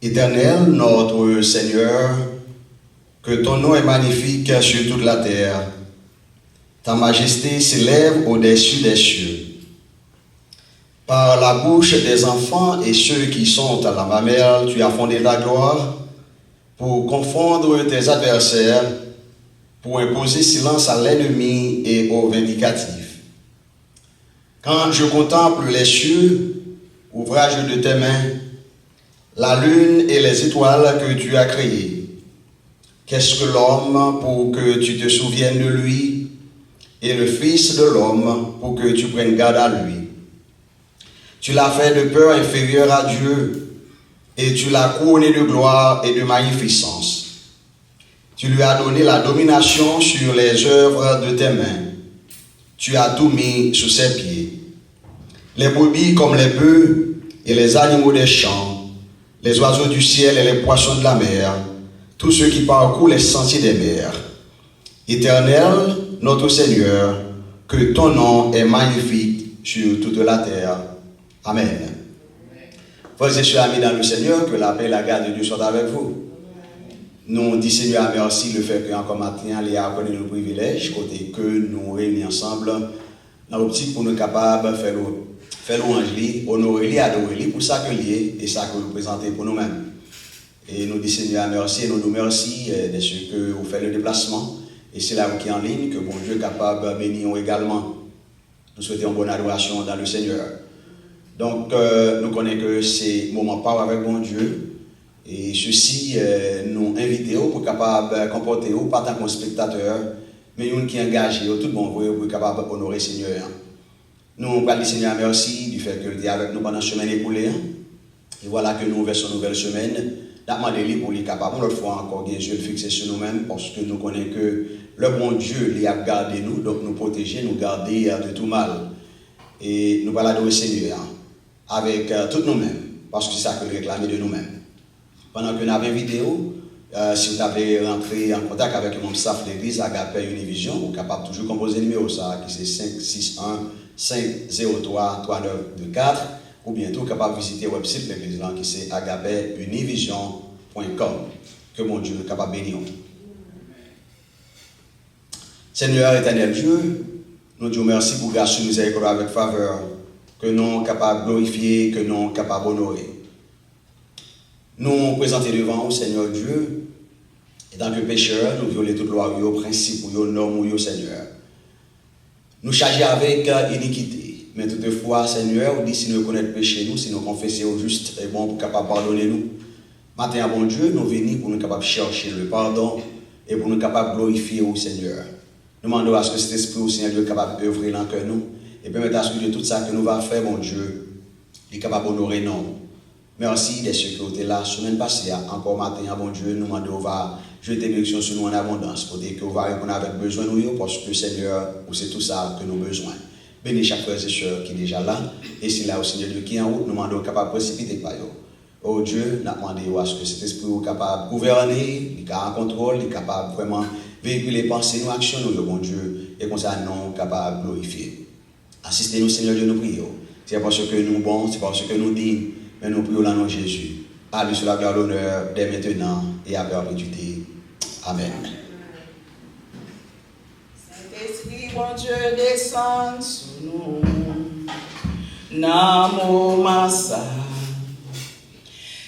Éternel, notre Seigneur, que ton nom est magnifique sur toute la terre. Ta majesté s'élève au-dessus des cieux. Par la bouche des enfants et ceux qui sont à la mamelle, tu as fondé ta gloire pour confondre tes adversaires, pour imposer silence à l'ennemi et aux vindicatifs. Quand je contemple les cieux, ouvrage de tes mains, la lune et les étoiles que tu as créées, qu'est-ce que l'homme pour que tu te souviennes de lui, et le Fils de l'homme pour que tu prennes garde à lui? Tu l'as fait de peur inférieure à Dieu, et tu l'as couronné de gloire et de magnificence. Tu lui as donné la domination sur les œuvres de tes mains. Tu as tout mis sous ses pieds. Les brebis comme les bœufs et les animaux des champs, les oiseaux du ciel et les poissons de la mer, tous ceux qui parcourent les sentiers des mers. Éternel, notre Seigneur, que ton nom est magnifique sur toute la terre. Amen. Frères et sœurs amis dans le Seigneur, que la paix et la grâce de Dieu soient avec vous. Nous disons Seigneur merci le fait que encore matin, les a accordé le privilège, côté que nous réunis ensemble dans l'optique pour nous capables de faire louange, honorer, adorer, pour ça que lié et ça que vous présentez pour nous-mêmes. Et nous disons Seigneur merci et nous remercions de ce que vous faites le déplacement. Et c'est là qui est en ligne, que bon Dieu est capable de bénir également. Nous souhaitons une bonne adoration dans le Seigneur. Donc, nous connaissons que c'est un moment part avec bon Dieu. Et ceci nous invitons pour capable comporter pas tant que spectateur, mais nous qui engagés, tout bon pour capable honorer le Seigneur. Nous allons dire Seigneur merci du fait que tu es avec nous pendant la semaine écoulée. Et voilà que nous versons une nouvelle semaine. Nous demandons pour les capables, l'autre fois encore, des yeux fixés sur nous-mêmes, parce que nous connaissons que le bon Dieu les a gardé nous, donc nous protéger, nous garder de tout mal. Et nous allons adorer le Seigneur avec tout nous-mêmes, parce que c'est ça que nous réclamons de nous-mêmes. Pendant que nous avons une vidéo, si vous avez rentré en contact avec mon staff d'église Agape Univision, vous êtes capable de toujours composer le numéro, ça, qui c'est 561 503 3924, ou bientôt capable de visiter le website de l'église, qui c'est agapeunivision.com. Que mon Dieu est capable de bénir. Seigneur éternel Dieu, nous disons merci pour grâce et miséricorde avec faveur, que nous sommes capables de glorifier, que nous sommes capables d'honorer. Nous présenter devant au Seigneur Dieu, et tant que pécheurs, nous violons toute loi, nos principes, nos normes, nos Seigneur. Nous charger avec iniquité, mais toutefois, Seigneur, on dit si nous connaissons le péché, nous, si nous confessons au juste et bon pour capable pardonner nous. Matin, bon Dieu, nous venons pour nous capables chercher le pardon et pour nous capables glorifier au Seigneur. Nous demandons à ce que cet esprit au Seigneur Dieu est capable d'œuvrer dans le cœur nous et permettre à ce que de tout ça que nous va faire, mon Dieu, il est capable d'honorer nous. Merci de ce que vous êtes là, la semaine passée, encore matin, bon Dieu, nous demandons, on va jeter l'élection sur nous en abondance, pour dire que vous va répondre avec besoin de nous, parce que Seigneur, c'est tout ça que nous avons besoin. Bénis chaque frère et soeur qui est déjà là, et c'est là au Seigneur Dieu qui est en route, nous demandons capable de précipiter par eux. Oh Dieu, nous demandons à ce que cet esprit est capable de gouverner, il est en contrôle, il est capable vraiment véhiculer les pensées, nos actions, nous, bon Dieu, et comme ça, nous capable de glorifier. Assistez-nous, Seigneur Dieu, nous prions. C'est parce que nous sommes bons, c'est parce que nous disons. Mais nous prions dans nom de Jésus. À lui sur la gloire, l'honneur, dès maintenant et à perpétuité. Amen. Saint-Esprit, bon Dieu, descend sur nous. Namo Massa.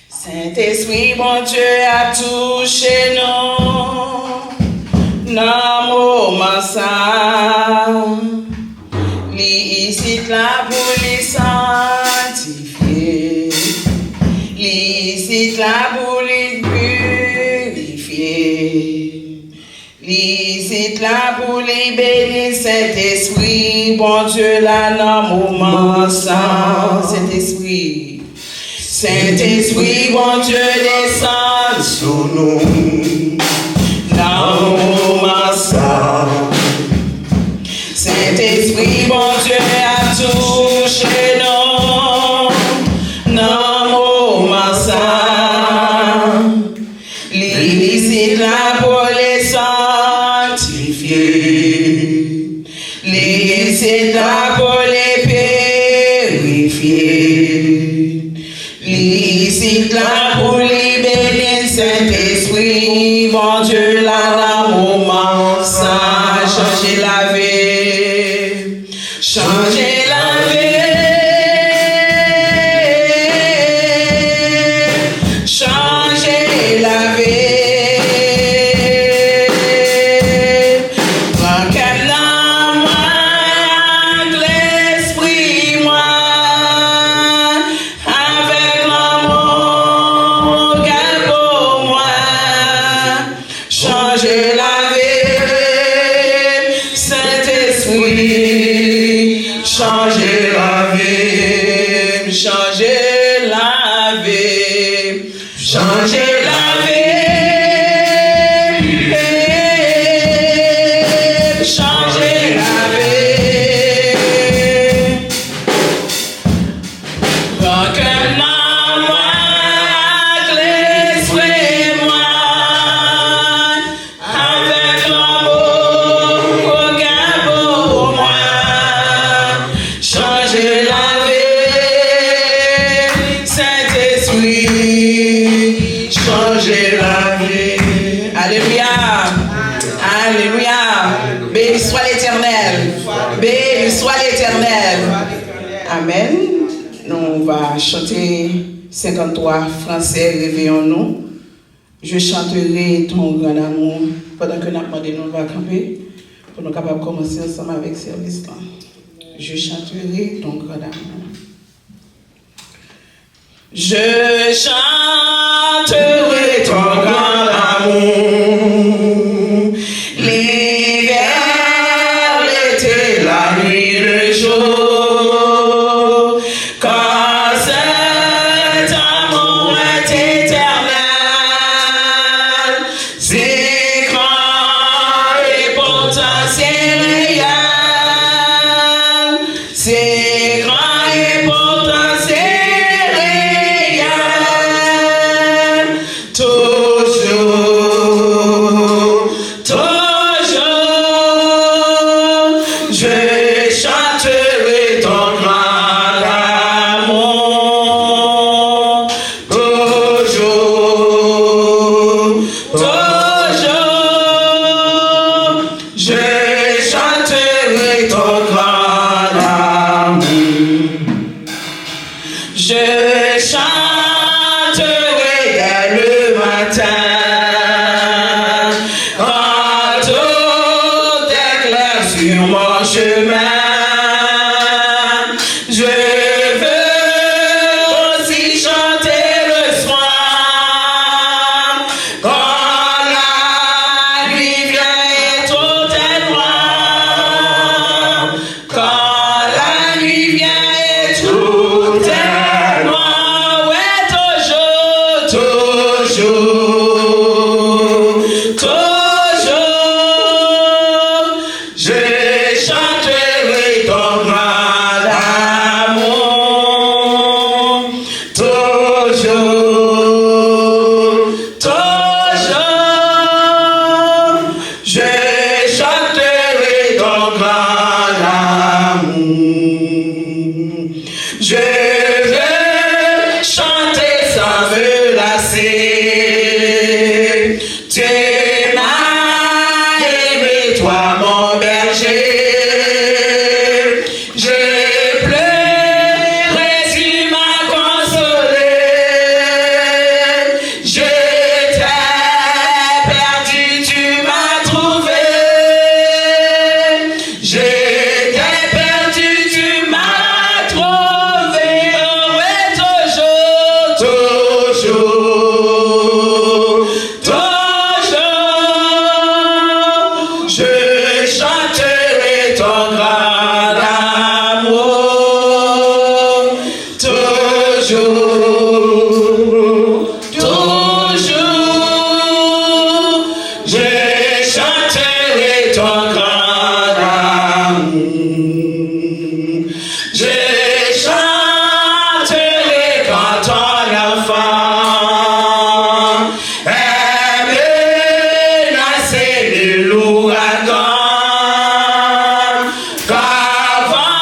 Saint-Esprit, bon Dieu, a touché nous. Namo Massa. Li ici là pour les sanctifier. Licite la pour les purifier. Licite la pour les bénir. Saint-Esprit, bon Dieu, là, dans moment sans Saint-Esprit. Saint-Esprit, bon Dieu, descend sur nous. Dans moment sans. Saint-Esprit, bon Dieu, a touché nous. Licite là pour les sanctifier. Licite là pour les purifier. Licite là pour les changer la vie, changer la vie. Prends qu'elle moi, l'esprit moi, avec l'amour qu'elle pour moi, changer la vie, Saint-Esprit, changer la vie, changer la vie, changer la vie, changer la vie. Prends qu'un homme, l'esprit moi, avec l'amour qu'elle pour moi, changer la vie, Saint-Esprit, changer la vie. Alléluia, alléluia, béni soit l'Éternel, béni soit l'Éternel. Amen. Nous va chanter 53 français, réveillons-nous. Je chanterai ton grand amour. Pendant que nous nous va camper, pour nous capables de commencer ensemble avec le service. Je chanterai ton grand amour. Je chanterai ton grand amour. L'hiver, l'été, la nuit, le jour. Quand cet amour est éternel, c'est grand et pourtant c'est réel. C'est grand et pourtant c'est réel. Toujours, toujours, je chanterai ton grand amour. Toujours, toujours, je chanterai ton grand amour. Je chanterai dès le matin, quand tout est clair sur mon chemin. Je veux aussi chanter le soir, quand la nuit vient et tout est noir. Quand la nuit vient et tout est noir, ouais, toujours, toujours, toujours, je chanterai ton grand amour. Toujours, toujours, je chanterai ton grand amour. Je veux chanter sans me lasser. Tu m'as aimé, toi mon berger. J'ai pleuré, tu m'as consolé. J'étais perdu, tu m'as trouvé. J'étais perdu, tu m'as trouvé. Ouais, toujours, toujours, toujours, je chanterai ton grand amour. Toujours, toujours, je chanterai ton grand amour. Je chanterai quand ton enfant est menacé de l'ouragan. Qu'avant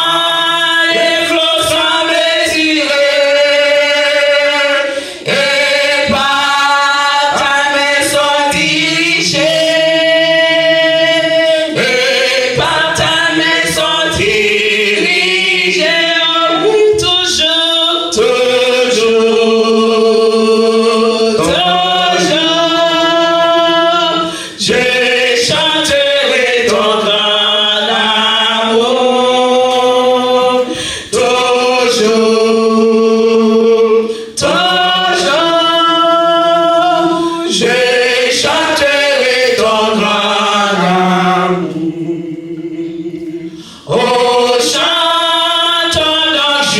les flots soient mesurés et par ta main sont dirigés. Et par ta main sont dirigés.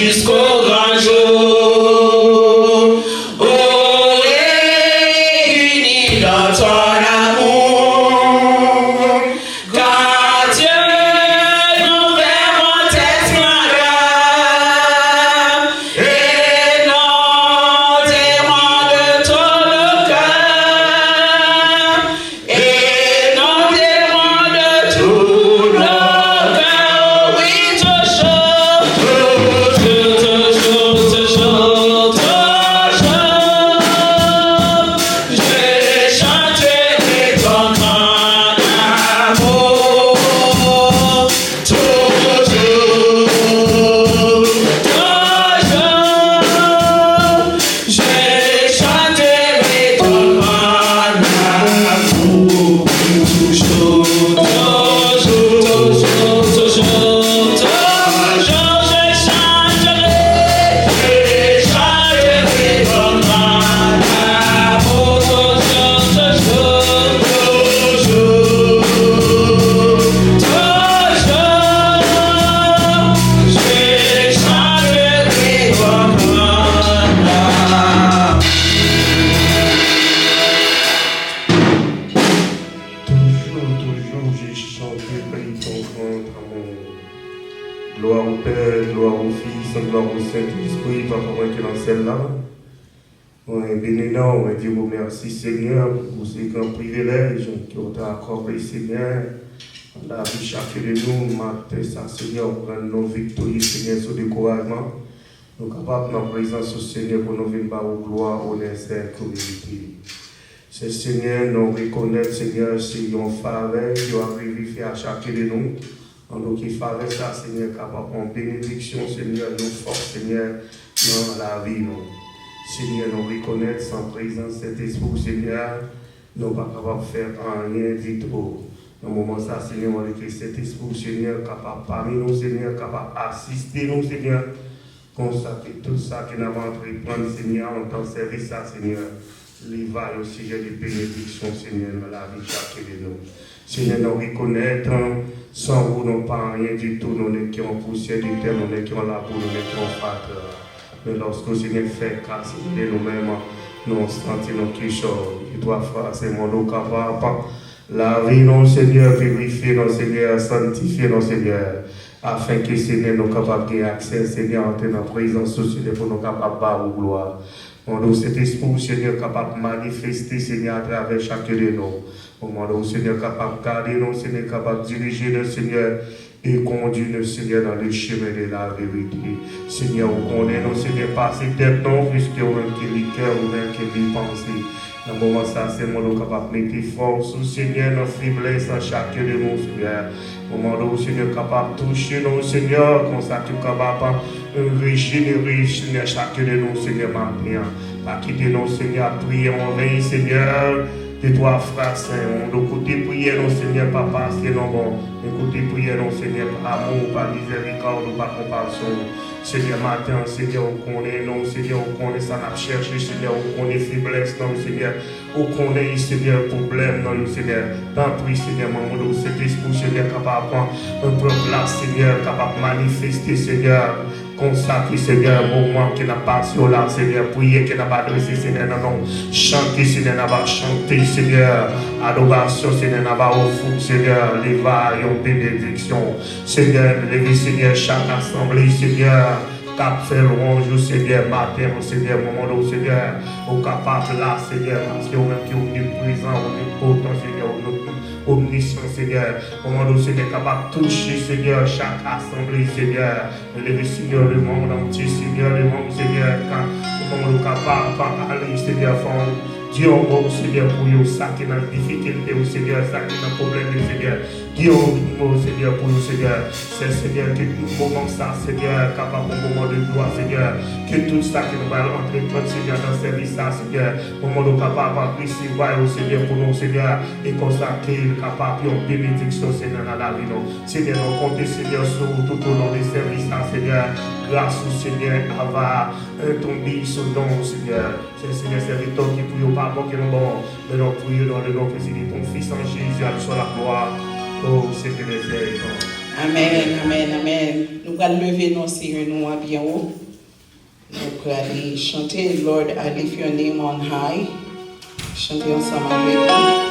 jusqu'au grand jour. Oh, réunis dans ton amour, car Dieu nous verrons tes splendeurs et nous témoins de ton cœur et nous témoins de tout nos cœurs. Oui, toujours, toujours, toujours, toujours, je chanterai ton grand amour. Toujours, toujours, je chanterai ton grand amour. Toujours, toujours, toujours, toujours, je chanterai ton grand amour. Toujours, toujours, je chanterai ton grand amour. Toujours, j'ai chanté ton grand amour. Gloire au Père, gloire au Fils, gloire au Saint-Esprit, pas pour que dans celle-là. Ouais, bénémoine, on va dire merci Seigneur pour ces grands privilèges que vous avez accordés, Seigneur. On a vu chacun de nous, matin, ça, Seigneur, prendre nos victoires, Seigneur, sur découragement. Nous sommes capables de notre présence au Seigneur pour nous venir par gloire, honneur, sécurité. C'est Seigneur, nous reconnaître, Seigneur, c'est une faveur qui va arriver à chacun de nous. En nous qui faveur ça, Seigneur, capable en bénédiction, Seigneur, nous force, Seigneur, dans la vie, nous. Seigneur, nous reconnaître sans présence cet esprit, Seigneur, nous ne sommes pas capables de faire rien du tout. Dans le moment ça, Seigneur, on dit que cet esprit, Seigneur, capable parmi nous, Seigneur, capable assister nous, Seigneur, consacrer tout ça que nous avons entrepris, Seigneur, en tant que service, ça, Seigneur. Les va au sujet de bénédiction, Seigneur, dans la vie de chacun de nous. Seigneur, nous reconnaître, sans vous, nous pas rien du tout, nous ne qui en poussière du terre, nous ne qui en la boue, nous ne qui en fâtre. Mais lorsque le Seigneur fait grâce de nous-mêmes, nous sentons nos clichés, et toi, frère, c'est mon eau capable. La vie, non, Seigneur, purifier, non, Seigneur, sanctifier, non, Seigneur, afin que, Seigneur, nous capables de accès, Seigneur, en notre présence, Seigneur, pour nous capables de battre gloire. Mon Dieu, cet esprit, Seigneur, capable de manifester, Seigneur, à travers chacun de nous. Mon Dieu, Seigneur, capable de garder nous, Seigneur, capable de diriger le Seigneur et conduire le Seigneur dans les chemins de la vérité. Seigneur, on connaît nous, Seigneur, passer tête non, puisque on a qui les cœurs, on a qui les pensées. Dans le moment ça, c'est mon Dieu, capable de mettre force, Seigneur, nos faiblesses à chacun de nous, Seigneur. Moment où Seigneur capable de toucher nous, Seigneur, comme ça tu es capable de régénérer, Seigneur, chacun de nous, Seigneur, maintenant. Pas quitter nous, Seigneur, prier en veille, Seigneur, de toi, frère Saint. On côté prier, non, Seigneur, papa, c'est non bon. De côté prier, non, Seigneur, par amour, par miséricorde, par compassion. Seigneur, matin, Seigneur, on connaît, non, Seigneur, on connaît ça, on a cherché, Seigneur, on connaît faiblesse, non, Seigneur, on connaît, Seigneur, problème, non, Seigneur, dans tout, Seigneur, mon Dieu, cet esprit, Seigneur, capable de prendre un peu de place, Seigneur, capable de manifester, Seigneur, consacrer, Seigneur, un moment qui n'a pas sur là, Seigneur, prier, qui n'a pas adressé, Seigneur, non, chanter, Seigneur, n'a pas chanter, Seigneur, adoration, Seigneur, n'a pas au fou, Seigneur, les vailles, bénédiction, Seigneur, lever, Seigneur, chaque assemblée, Seigneur, cap fait louange au Seigneur, matin au Seigneur, moment au Seigneur, au capable là, Seigneur, parce que vous-même qui est omniprésent, omnipotent, Seigneur, omniscient, Seigneur, moment où Seigneur capable de toucher, Seigneur, chaque assemblée, Seigneur, lever, Seigneur, le monde entier, Seigneur, le monde, Seigneur, quand le monde capable de aller, Seigneur, Dieu au mot, Seigneur, pour vous, ça qui est dans la difficulté, Seigneur, ça qui est dans le problème, Seigneur. Dieu au mot, Seigneur, pour vous, Seigneur. C'est Seigneur, que tout moment ça, Seigneur, capable de moment de gloire, Seigneur. Que tout ça qui nous va entreprendre, Seigneur, dans ce service, Seigneur. Moment de capable de recevoir, Seigneur, pour nous, Seigneur, et consacrer, capable de bénédiction, Seigneur, dans la vie, nous. Seigneur, nous comptons, Seigneur, sur tout au long des services, Seigneur. Grâce au Seigneur, avoir tombé sur nous, Seigneur. C'est le Seigneur serviteur qui prie au pardon qui nous bon. Mais nous prions dans le nom de ton Fils en Jésus, à la gloire. Oh, c'est que les ailes. Amen, amen, amen. Nous allons lever nos cils, nous à bien haut. Nous allons chanter Lord, I lift your name on high. Chanter ensemble avec nous.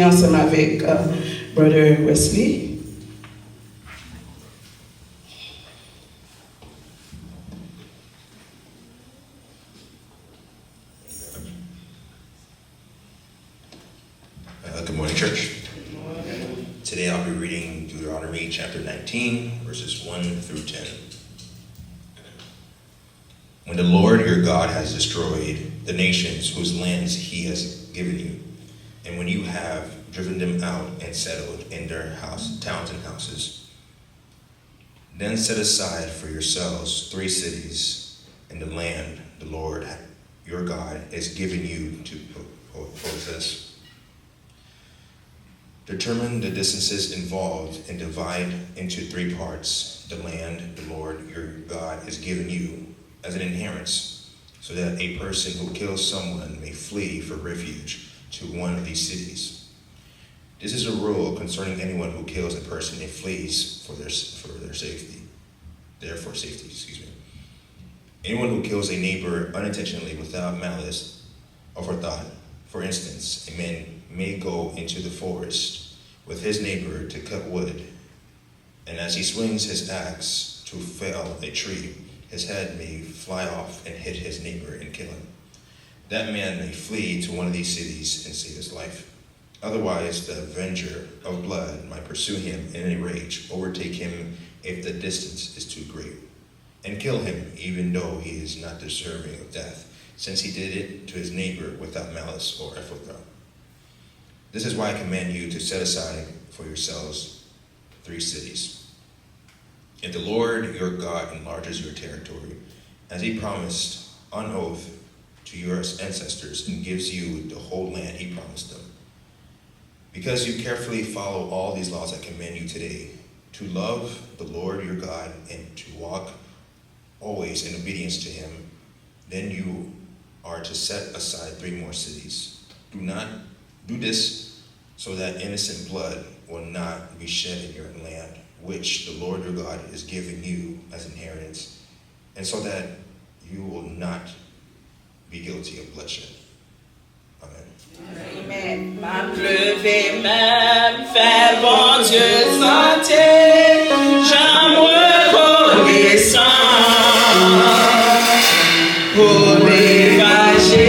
Ensemble avec Brother Wesley. Good morning, church. Today I'll be reading Deuteronomy chapter 19, verses 1 through 10. When the Lord your God has destroyed the nations whose lands he has given you, and when you have driven them out and settled in their towns and houses, then set aside for yourselves 3 cities in the land the Lord your God has given you to possess. Determine the distances involved and divide into 3 parts the land the Lord your God has given you as an inheritance, so that a person who kills someone may flee for refuge to one of these cities. This is a rule concerning anyone who kills a person and flees for their safety. Anyone who kills a neighbor unintentionally without malice or forethought. For instance, a man may go into the forest with his neighbor to cut wood, and as he swings his axe to fell a tree, his head may fly off and hit his neighbor and kill him. That man may flee to one of these cities and save his life. Otherwise, the avenger of blood might pursue him in a rage, overtake him if the distance is too great, and kill him even though he is not deserving of death, since he did it to his neighbor without malice or forethought. This is why I command you to set aside for yourselves 3 cities. If the Lord your God enlarges your territory, as he promised on oath to your ancestors, and gives you the whole land he promised them, because you carefully follow all these laws I command you today, to love the Lord your God and to walk always in obedience to him, then you are to set aside 3 more cities. Do this so that innocent blood will not be shed in your land, which the Lord your God is giving you as inheritance, and so that you will not be guilty of bloodshed. Amen. Amen. Ma pleuvé même, fait bon Dieu santé, j'en reconnaissant pour l'évangile,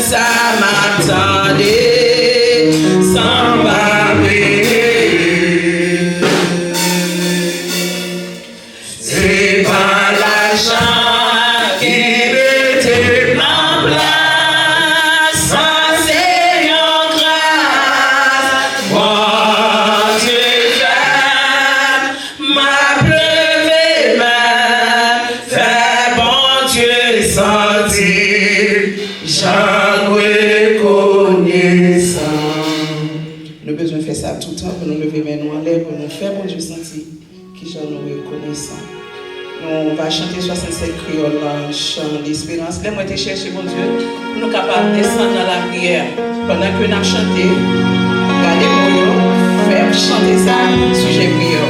ça m'attendait sans barrer. C'est pas l'argent qui était en place, ça c'est en grâce. Moi Dieu t'aime, m'a pleuvé même, fait bon Dieu sentir, j'en reconnaissant. Nous avons besoin de faire ça tout le temps pour nous lever mes mains en l'air, pour nous faire bon Dieu sentir, qui j'en reconnaissant. On va chanter 67 créoles dans le chant d'espérance. Là, moi, je chercher mon Dieu, pour nous capables de descendre dans la prière. Pendant que nous avons chanté, regardez-moi, faire chanter ça, sujet prière.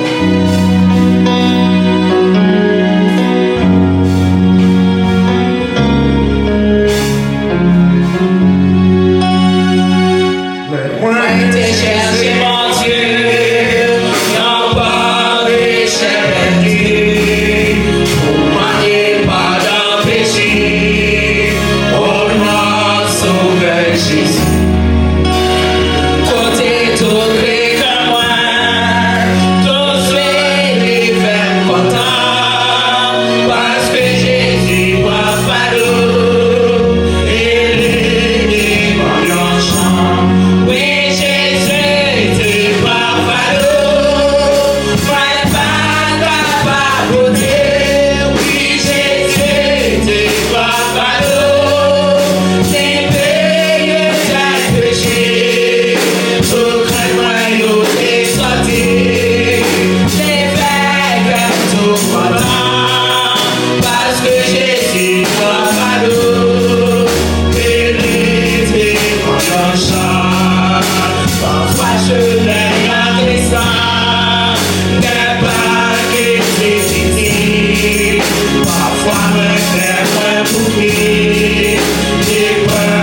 Parce que Jésus m'a parlé, il était pas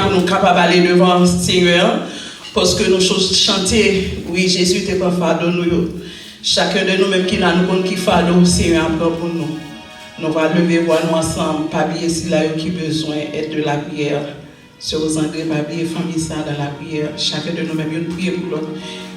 Pour nous capables d'aller devant le Seigneur, parce que nous chanter, oui, Jésus était pas fardeau nous. Chacun de nous, même qui n'a nous qui fardeau, Seigneur prend pour nous. Nous allons lever voir nous ensemble, pas oublier si là qui besoin est de la prière. Sur vos engrais, pas oublier famille ça dans la prière. Chacun de nous même une prière pour l'autre.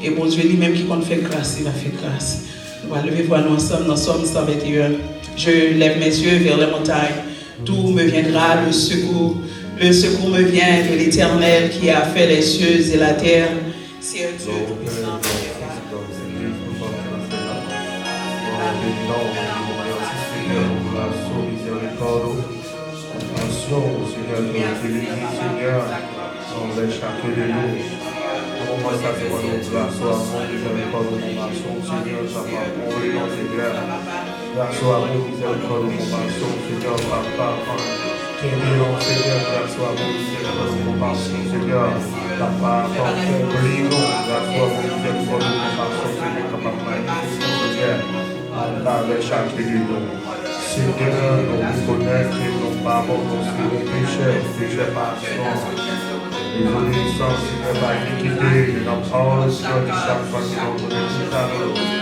Et bon Dieu lui-même qui compte faire grâce, il va faire grâce. Nous allons lever voir nous ensemble dans Somme 121. Je lève mes yeux vers les montagnes. D'où me viendra le secours. Le secours me vient de l'Éternel qui a fait les cieux et la terre. C'est un Dieu tout-puissant. Seigneur, grâce à vous, Seigneur, compassion, Seigneur, la part grâce à vous, Seigneur, compassion, Seigneur, capable de magnifier, Seigneur, avec chaque église. Seigneur, nous reconnaissons que nous pas nos péchés par sang. Désobéissance, Seigneur, par iniquité, dans parole, Seigneur, de chaque fois que nous reconnaissons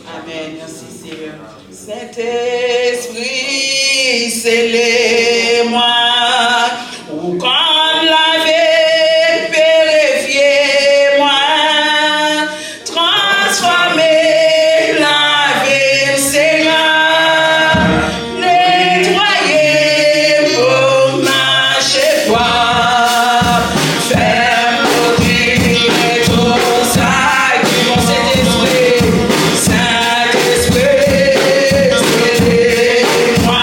Amen. Merci Seigneur. Saint-Esprit, scellez-moi. Ou comme laver, purifiez-moi. Transformez, lavez, Seigneur. Nettoyez pour marcher droit. Faire montrer tout ça qui vont Saint-Esprit. Saint-Esprit, scellez-moi.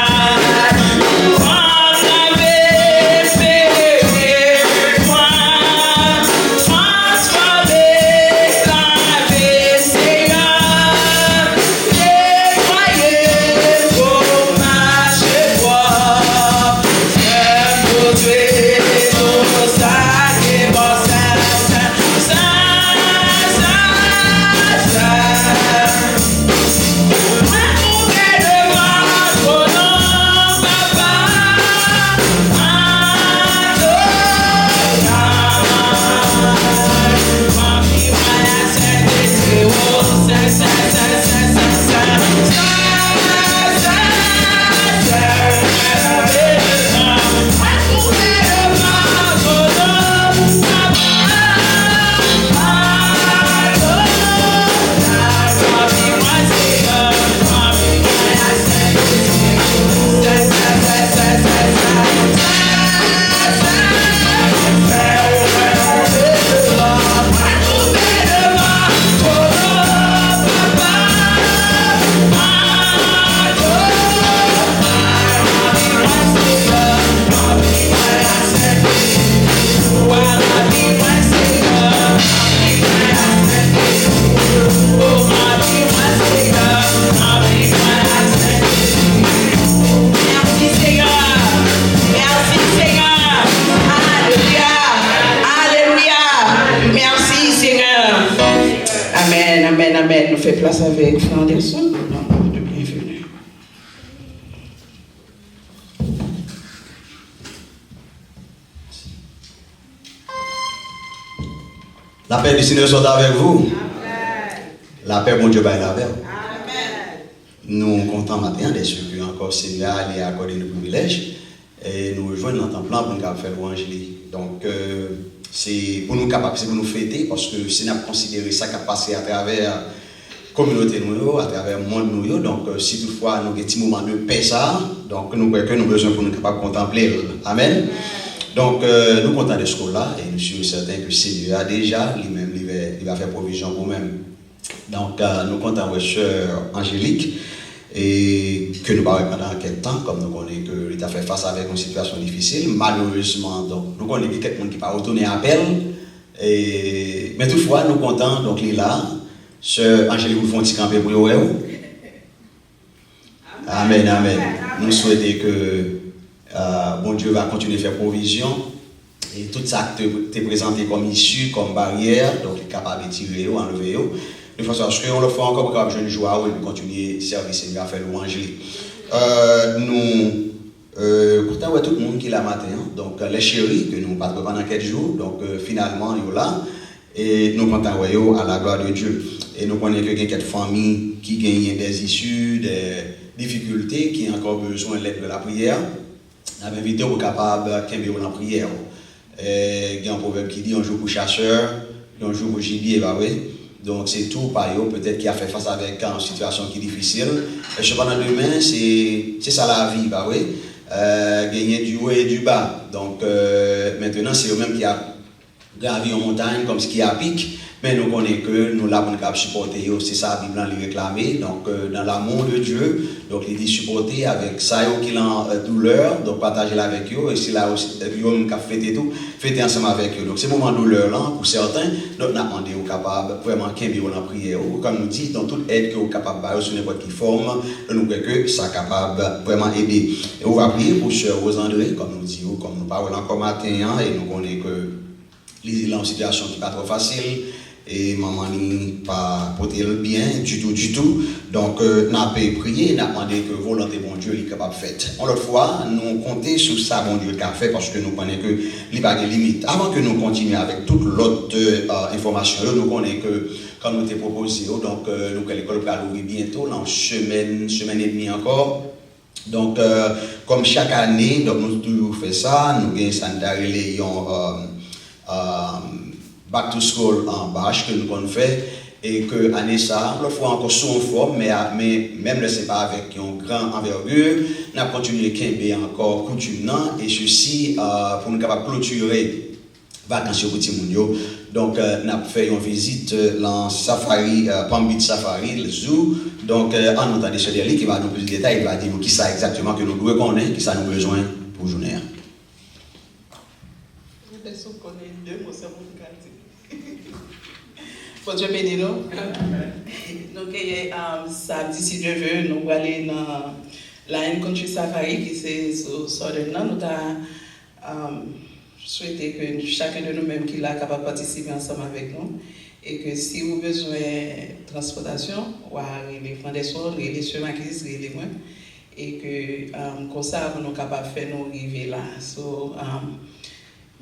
Amen. Nous faisons place avec Frère Anderson. Bienvenue. La paix du Seigneur soit avec vous. Amen. La paix, mon Dieu, va la paix. Amen. Nous comptons maintenant des ceux qui encore Seigneur et accordé nos privilèges. Et nous rejoignons dans le temps plan pour nous faire l'évangile. Donc, c'est pour nous capables, c'est pour nous fêter, parce que si nous avons considéré ça qui a passé à travers la communauté, à travers le monde, donc si toutefois nous avons un petit moment de paix, ça, donc nous avons besoin pour nous capables de contempler. Amen. Donc nous comptons de ce là et nous sommes certains que le Seigneur a déjà lui-même, il va faire provision pour nous-mêmes. Donc nous comptons avec Sœur Angélique et que nous parlons pendant quel temps, comme nous connaissons qu'il a fait face avec une situation difficile, malheureusement, donc nous connaissons quelqu'un qui n'a pas retourné à appel, mais toutefois nous comptons, donc il est là, Sœur Angélique, vous font petit camper pour vous. Amen, amen. Nous souhaitons que bon Dieu va continuer à faire provision et tout ça que tu es présenté comme issue, comme barrière, donc il est capable de tirer ou enlever. De façon à ce qu'on le fait encore pour que je joie et continuer à servir Seigneur à faire l'évangile. Nous écoutons tout le monde qui est là matin, donc les chéris que nous parlons pendant 4 jours, donc finalement ils sont là et nous comptons à la gloire de Dieu. Et nous connaissons qu'il y a quelques familles qui gagnent des issues, des difficultés, qui ont encore besoin de l'aide de la prière. Nous avons invité aux capables de faire la prière. Il y a un proverbe qui dit un jour pour chasseur, un jour pour gibier, bah oui. Donc c'est tout par eux, peut-être qui a fait face avec une situation qui est difficile. Et cependant demain, c'est ça la vie, bah oui. Gagner du haut et du bas. Donc maintenant, c'est eux-mêmes qui a gravi en montagne comme ce qui a pic. Mais nous connaissons que nous l'avons supporté, c'est ça la Bible en réclamé. Donc dans l'amour de Dieu, donc il dit supporter avec ça qui est en douleur, donc partager avec eux. Et c'est là aussi, ils ont fêté tout, fêter ensemble avec eux. Donc c'est un moment de douleur là, pour certains, donc nous avons demandé aux capables vraiment qu'il y ait en prière. Comme nous dit, dans toute aide que vous capables de sur n'importe quelle forme, nous croyons que ça capable vraiment aider. Et on va prier pour Sœur Rose-André, comme nous dit, comme nous parlons encore matin, et nous connaissons que les en situation qui n'est pas trop facile. Et maman n'est pas porté le bien du tout. Donc, nous avons prié, nous avons demandé que volonté bon Dieu est capable de faire. En l'autre fois, nous comptons sur ça, bon Dieu, qu'a fait, parce que nous connaissons que il n'y a pas de limite. Avant que nous continuions avec toute l'autre information, nous connaissons que comme nous t'ai proposé. Donc, nous, l'école va ouvrir bientôt, dans semaine et demie encore. Donc, comme chaque année, donc, nous toujours fait ça, nous avons sanitaire back to school en bâche que nous avons fait. Et que l'année ça, le fois encore sous forme, mais même le c'est pas avec une grande envergure, nous avons continué à quimber encore coutume, et ceci pour nous capables de clôturer vacances au petit monde. Donc, nous avons fait une visite dans Safari, Palm Beach Safari, le zoo. Donc, en entendant M. Derli qui va nous plus de détails, il va dire qui ça exactement que nous devons connaître, qui ça nous besoin pour journée. Bon Dieu bénisse nous. Donc, samedi, si Dieu veut, nous allons aller dans Lion Country Safari, qui c'est sur Southern. Nous avons souhaité que chacun de nous-mêmes qui est capable de participer ensemble avec nous. Et que si vous avez besoin de transportation, ou les prendre des soins, les chemins qui les moins. Et que comme ça, nous sommes capables de faire nous arriver là. So,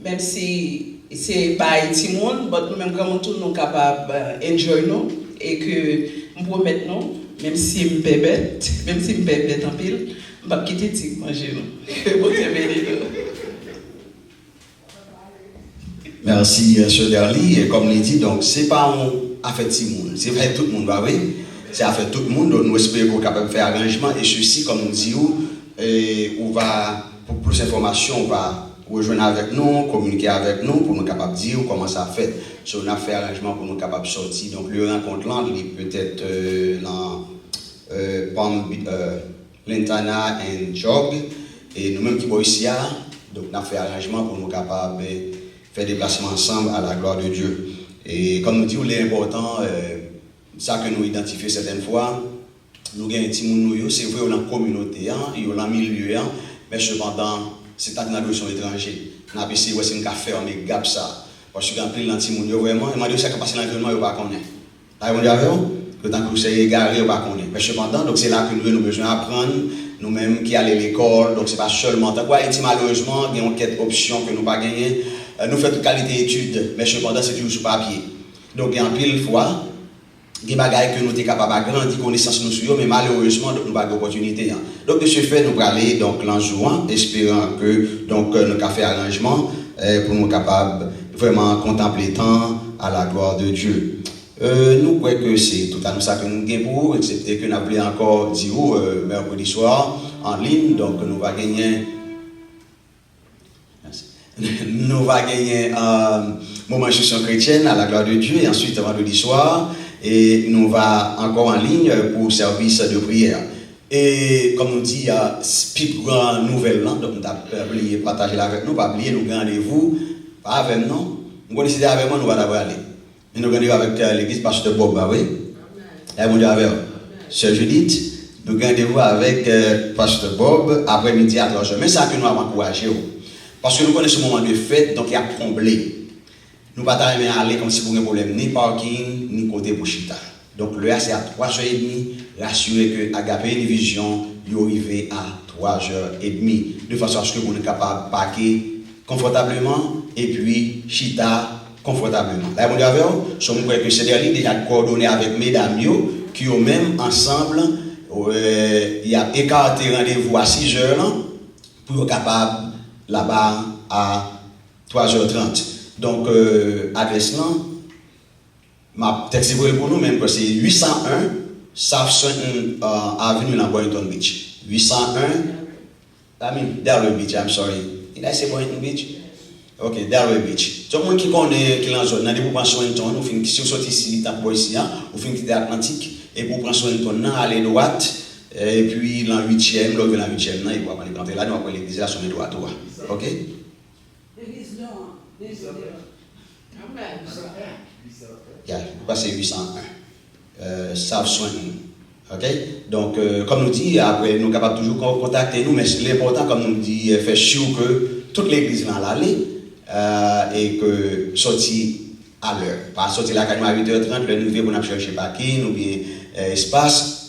même si c'est pas petit monde, mais nous-mêmes, comme tout, nous sommes capables d'enjoy nous et que nous promettons nous, même si nous sommes bêtes, en pile, nous ne pas quitter de manger nous. Que bon Dieu bénisse nous. Merci, M. Derli. Et comme il dit, donc, ce n'est pas un affaire de monde, c'est fait tout le monde, bah oui. C'est affaire de tout le monde, donc nous espérons qu'on est capable de faire arrangement. Et ceci, comme on dit, on va, pour plus d'informations, on va rejoindre avec nous, communiquer avec nous pour nous capables de dire comment ça fait. So, on a fait arrangement pour nous capables de sortir. Donc le rencontre là, il est peut-être dans Lintana et Jog. Et nous-mêmes qui sommes ici, donc on a fait arrangement pour nous capables de faire des déplacements ensemble à la gloire de Dieu. Et comme nous disons, l'important, ça que nous identifions certaines fois, nous avons un petit monde, c'est vrai, dans la communauté, dans le milieu, mais cependant, c'est pas dans la direction étrangère. On a essayé de faire un gap ça. Parce que quand on a un petit monde, vraiment, il m'a dit que ça passe dans l'environnement, il ne va pas connaître. Là, on dit avec vous, que tant que c'est égaré, il ne va pas connaître. Mais cependant, donc c'est là que nous avons besoin d'apprendre, nous-mêmes qui allons à l'école, donc ce n'est pas seulement. Malheureusement, il y a une quête option que nous n'avons pas gagné. Nous faisons toute qualité d'études, mais cependant, c'est toujours sur papier. Donc, il y a un pile fois, il y a des choses que nous sommes capables de grandir, connaissance nous sur, mais malheureusement, nous n'avons pas d'opportunité. Donc, de ce fait, nous allons aller en jouant, espérant que nous avons fait arrangement pour nous capables de vraiment contempler tant à la gloire de Dieu. Nous croyons que c'est tout à nous ça que nous gagnons pour, excepté que nous avons encore dit mercredi soir en ligne, donc nous allons gagner. Nous allons gagner un moment de instruction chrétienne à la gloire de Dieu et ensuite vendredi soir et nous allons encore en ligne pour service de prière. Et comme nous dit, il y a une grande nouvelle, donc nous avons oublié de partager avec nous, pas oublier nous rendez-vous, pas avec nous, nous allons décider avec moi, nous allons d'abord aller. Et nous allons avec l'église Pasteur Bob, oui. Et nous allons avec Sœur Judith, nous allons rendez-vous avec Pasteur Bob après-midi à 3h. Mais c'est ça que nous avons encouragé. Parce que nous connaissons ce moment de fête, donc il y a comblé. Nous ne pouvons pas aller comme si vous avez un problème, ni parking, ni côté pour chita. Donc le c'est à 3h30, rassurez que Agapé Vision est arrivé à 3h30. De façon à ce que vous soyez capable de parquer confortablement et puis chita confortablement. Là, vous avez vu, je crois que c'est déjà coordonné avec mesdames qui ont même ensemble, il y a écarté rendez-vous à 6h pour être capable là-bas à 3h30. Donc, adresse là, ma texte pour nous même, c'est 801 South Swinton Avenue dans Boynton Beach. 801, Delaware Beach, I'm sorry. Did I say Boynton Beach? Ok, Delaware Beach. Tout le monde qui connaît qui est dans la zone, vous prenez Swinton, vous finissez si vous sortez ici, vous ici, vous finissez l'Atlantique, et vous prenez Swinton, allez droite, et puis dans le 8e, l'autre dans le 8e, il va pas rentrer là, nous après l'église, là, sur le droit. Ok? Yeah, c'est 801. South Swinton. Ok? Donc, comme nous dit, après, nous sommes capables toujours de contacter nous, mais l'important, comme nous dit, faire sûr que toute l'église va l'aller et que sortir à l'heure. Pas sortir là à 8h30, le niveau pour nous chercher parking ou bien espace.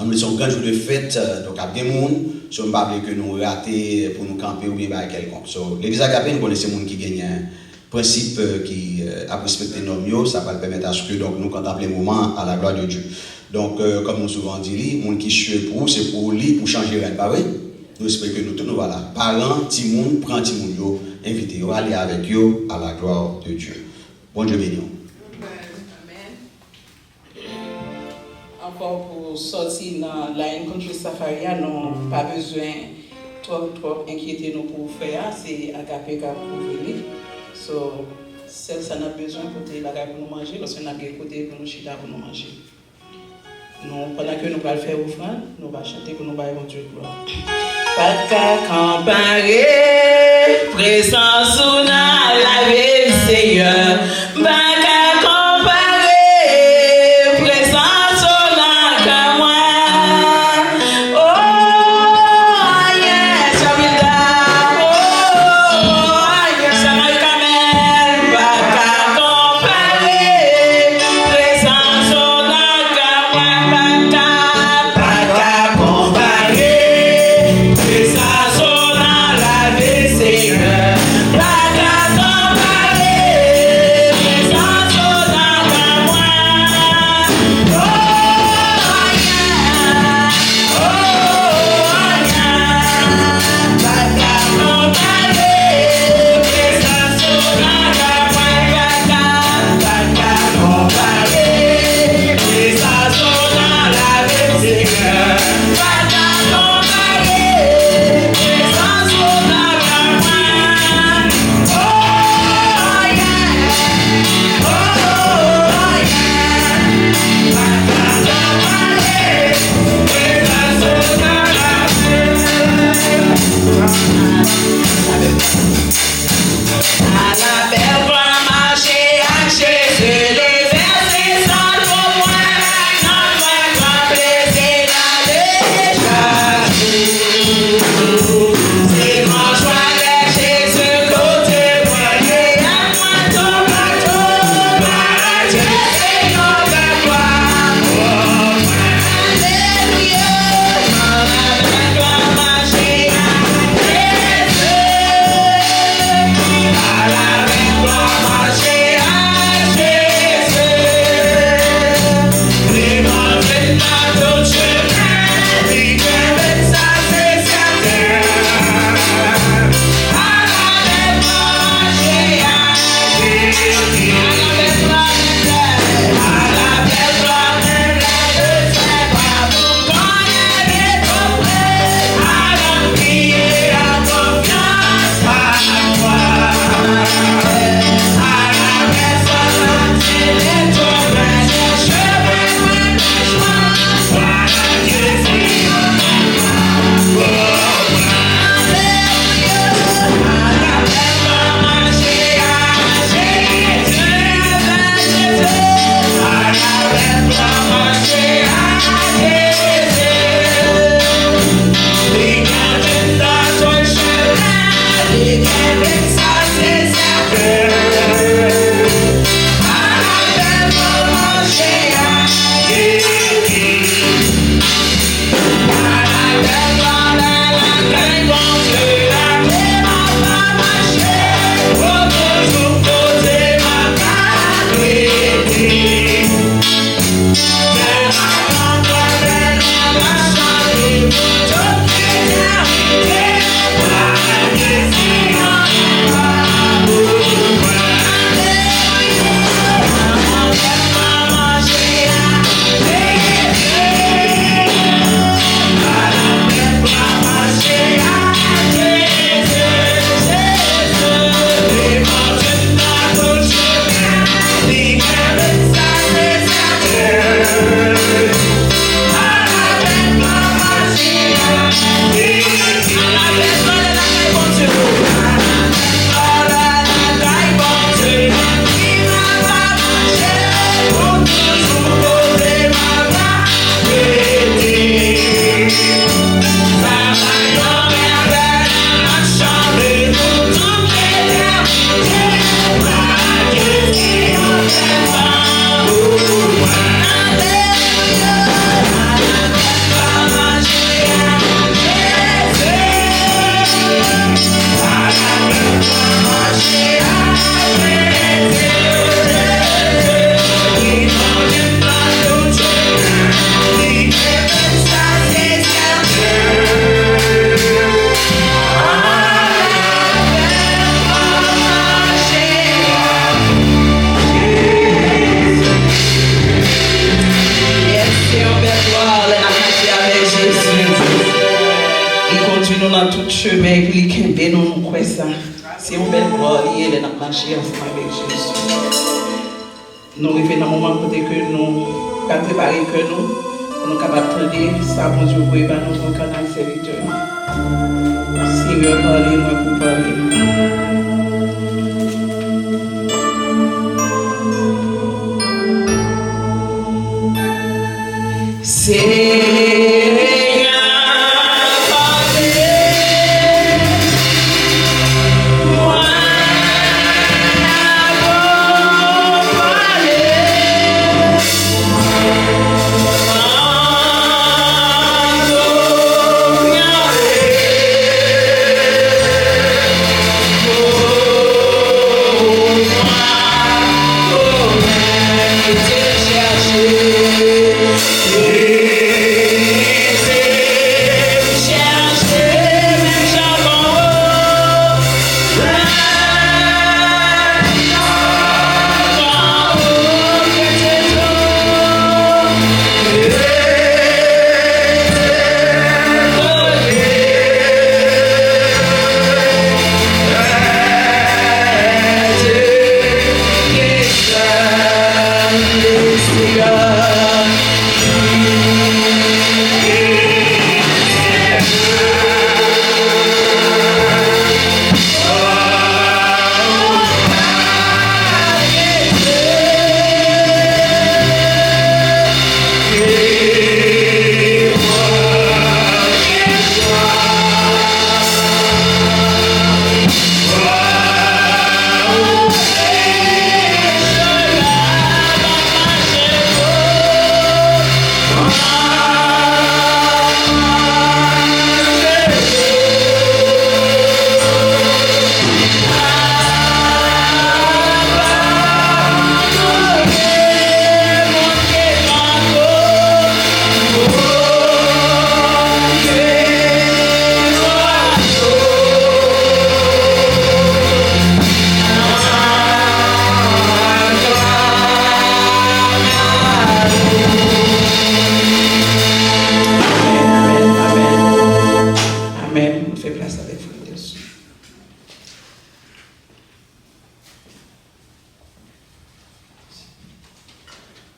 Nous sommes un grand jour de fête, donc à des gens, si on ne pas que nous rater pour nous camper ou bien quelconque. So, l'église Agapé, nous connaissons les gens qui gagnent principe qui a respecté nos mieux, ça va permettre à ce que donc, nous contemplions les moments à la gloire de Dieu. Donc, comme nous souvent dit, les gens qui suivent pour c'est pour lui, pour changer rien, pas vrai? Nous espérons que nous tous, nous voilà. Parents, petit monde, prend petit monde, invitez-vous, allez avec eux à la gloire de Dieu. Bon Dieu béni. Amen. Encore pour sortir dans la Country Safari, nous pas besoin trop inquiéter nous pour faire, c'est Agapé qui a venir. So, ça n'a besoin de la pour nous manger, parce qu'on a bien côté pour nous chita pour nous manger. Nous, pendant que nous allons faire offrande, nous allons chanter pour nous bailler Dieu gloire. Pas qu'à comparer, présence ou n'a la vie Seigneur. Pas qu'à comparer, présence ou n'a qu'à moi. Oh, yes, Jamila. Oh, yes, Jamila. Pas qu'à comparer, présence ou n'a qu'à moi. Pas qu'à comparer, présence ou n'a la vie Seigneur. Pas qu'à comparer. conduit nous dans tout chemin et puis il kembe nous quoi ça. C'est une belle gloire liée de notre marché ensemble avec Jésus. Nous arrivons dans un moment côté que nous pas préparer que nous pour nous capables de dire ça bon Dieu pour épargner nous canal serviteur. Seigneur parlez moi pour parler.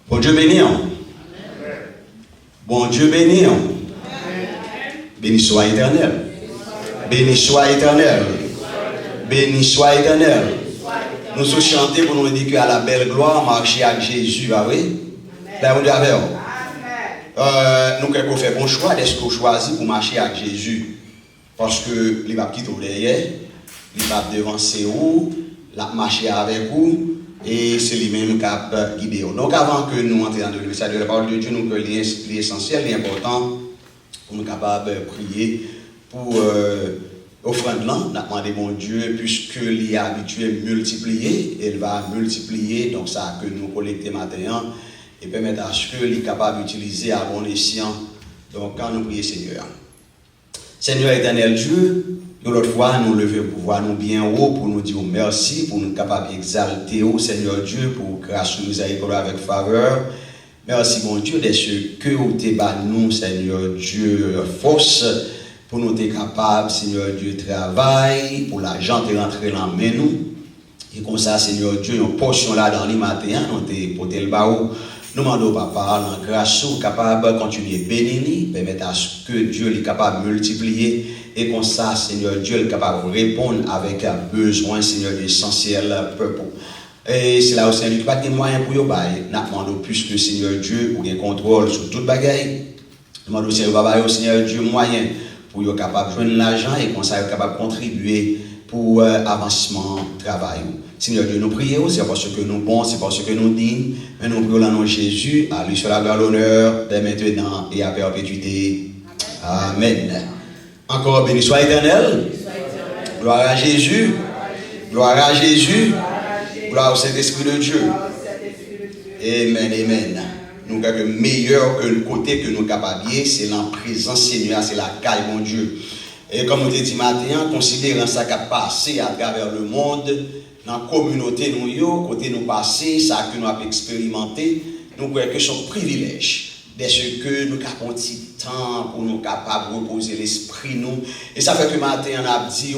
Bon Dieu béni. Bon Dieu béni. Béni soit éternel. Béni soit éternel. Béni soit éternel. Nous sommes chantés pour nous dire qu'à la belle gloire, marcher avec Jésus. Ah oui? Là, on dit avec nous, quelqu'un fait bon choix, est-ce qu'on choisit pour marcher avec Jésus? Parce que il va quitter derrière, il va devancer vous, il va marcher avec vous. Et c'est lui-même qui a guidé. Donc avant que nous entrions dans le salut de la parole de Dieu, nous que l'essentiel, l'important, pour nous capables de prier pour offrande là, nous demandé mon Dieu, puisque il est habitué à multiplier, il va multiplier, donc ça que nous collectons maintenant, et permettre à ce qu'il est capable d'utiliser à bon escient. Donc quand nous prions Seigneur. Seigneur éternel Dieu, l'autre fois, nous levons pour voir nous bien haut, pour nous dire merci, pour nous capables d'exalter au Seigneur Dieu, pour grâce nous miséricorde avec faveur. Merci, mon Dieu, de ce que vous t'es nous, Seigneur Dieu, force, pour nous être capables, Seigneur Dieu, travail, pour l'argent de rentrer dans main nous. Et comme ça, Seigneur Dieu, une portion là dans les matins, nous t'es porté le baou. Nous demandons, Papa, en grâce, capable de continuer à bénir, permettre à ce que Dieu est capable de multiplier. Et comme ça, Seigneur Dieu est capable de répondre avec un besoin, Seigneur, essentiel peuple. Et c'est là où Seigneur Dieu n'a pas de moyens pour y aller. Nous demandons plus que Seigneur Dieu pour qu'il contrôle sur toute bagaille. Nous demandons Seigneur Dieu moyen pour être capable de joindre l'argent et comme ça, être capable de contribuer pour l'avancement du travail. Seigneur Dieu, nous prions, c'est parce que nous bons, c'est parce que nous dignes, mais nous prions dans le nom de Jésus, à lui soit la gloire, l'honneur, dès maintenant et à perpétuité. Amen. Encore béni soit éternel. Gloire à Jésus. Gloire à Jésus. Gloire au Saint-Esprit de Dieu. Amen, amen. Nous avons meilleur que le côté que nous sommes capables, c'est la présence Seigneur, c'est la caille, mon Dieu. Et comme on te dit matin, considérant ça qui a passé à travers le monde, dans la communauté, nous, côté nous passé, ça que nous avons expérimenté, nous croyons que c'est un privilège dès que nous avons un petit temps pour nous capables de reposer l'esprit nous. Et ça fait que matin on a dit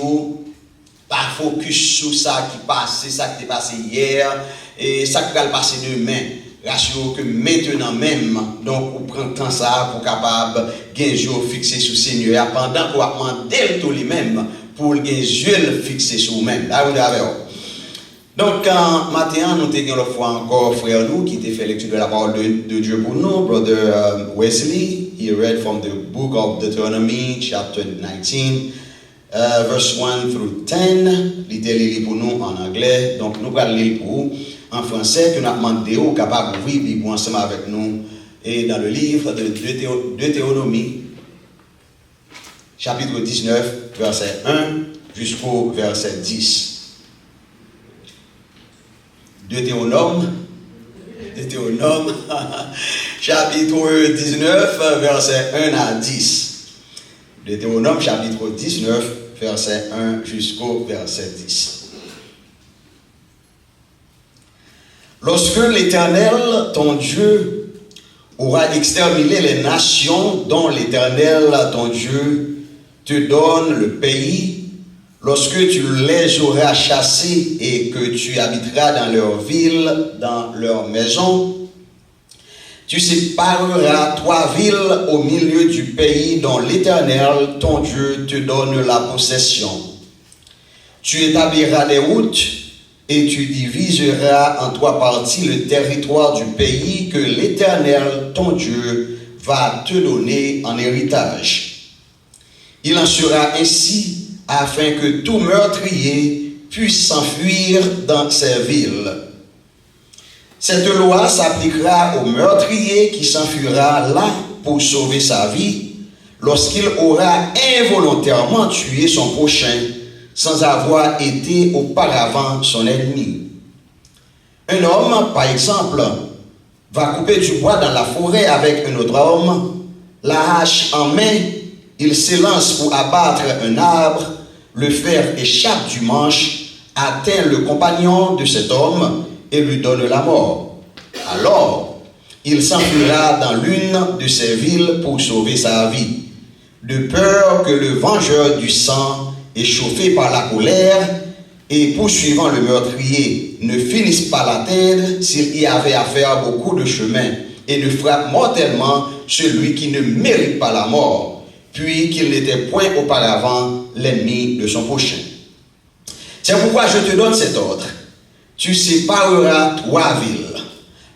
pas focus sur ça qui passe, ça qui est passé hier et ça qui va passer demain. Rassurez que maintenant même, donc on prend le temps ça pour capable gagner jour fixé sur le Seigneur pendant qu'on va demander tout lui-même pour gagner yeux fixé sur nous-mêmes. Là vous avez. Donc, matin, nous avons la fois encore frère nous qui a fait lecture de la parole de Dieu pour nous, Brother Wesley. He read from the book of Deuteronomy, chapter 19, verse 1 through 10. Il était lu pour nous en anglais, donc nous allons lire pour vous en français, que nous avons demandé aux capables d'ouvrir la Bible ensemble avec nous, et dans le livre de Deutéronomie, chapitre 19, verset 1 jusqu'au verset 10. Deutéronome, chapitre 19, verset 1 à 10. Deutéronome, chapitre 19, verset 1 jusqu'au verset 10. Lorsque l'Éternel, ton Dieu, aura exterminé les nations dont l'Éternel, ton Dieu, te donne le pays, lorsque tu les auras chassés et que tu habiteras dans leurs villes, dans leurs maisons, tu sépareras 3 villes au milieu du pays dont l'Éternel, ton Dieu, te donne la possession. Tu établiras des routes et tu diviseras en 3 parties le territoire du pays que l'Éternel, ton Dieu, va te donner en héritage. Il en sera ainsi afin que tout meurtrier puisse s'enfuir dans ces villes. Cette loi s'appliquera au meurtrier qui s'enfuira là pour sauver sa vie, lorsqu'il aura involontairement tué son prochain, sans avoir été auparavant son ennemi. Un homme, par exemple, va couper du bois dans la forêt avec un autre homme, la hache en main, il s'élance pour abattre un arbre, le fer échappe du manche, atteint le compagnon de cet homme et lui donne la mort. Alors, il s'enfuira dans l'une de ces villes pour sauver sa vie, de peur que le vengeur du sang, échauffé par la colère et poursuivant le meurtrier, ne finisse par l'atteindre s'il y avait à faire beaucoup de chemin et ne frappe mortellement celui qui ne mérite pas la mort, puis qu'il n'était point auparavant l'ennemi de son prochain. C'est pourquoi je te donne cet ordre. Tu sépareras 3 villes.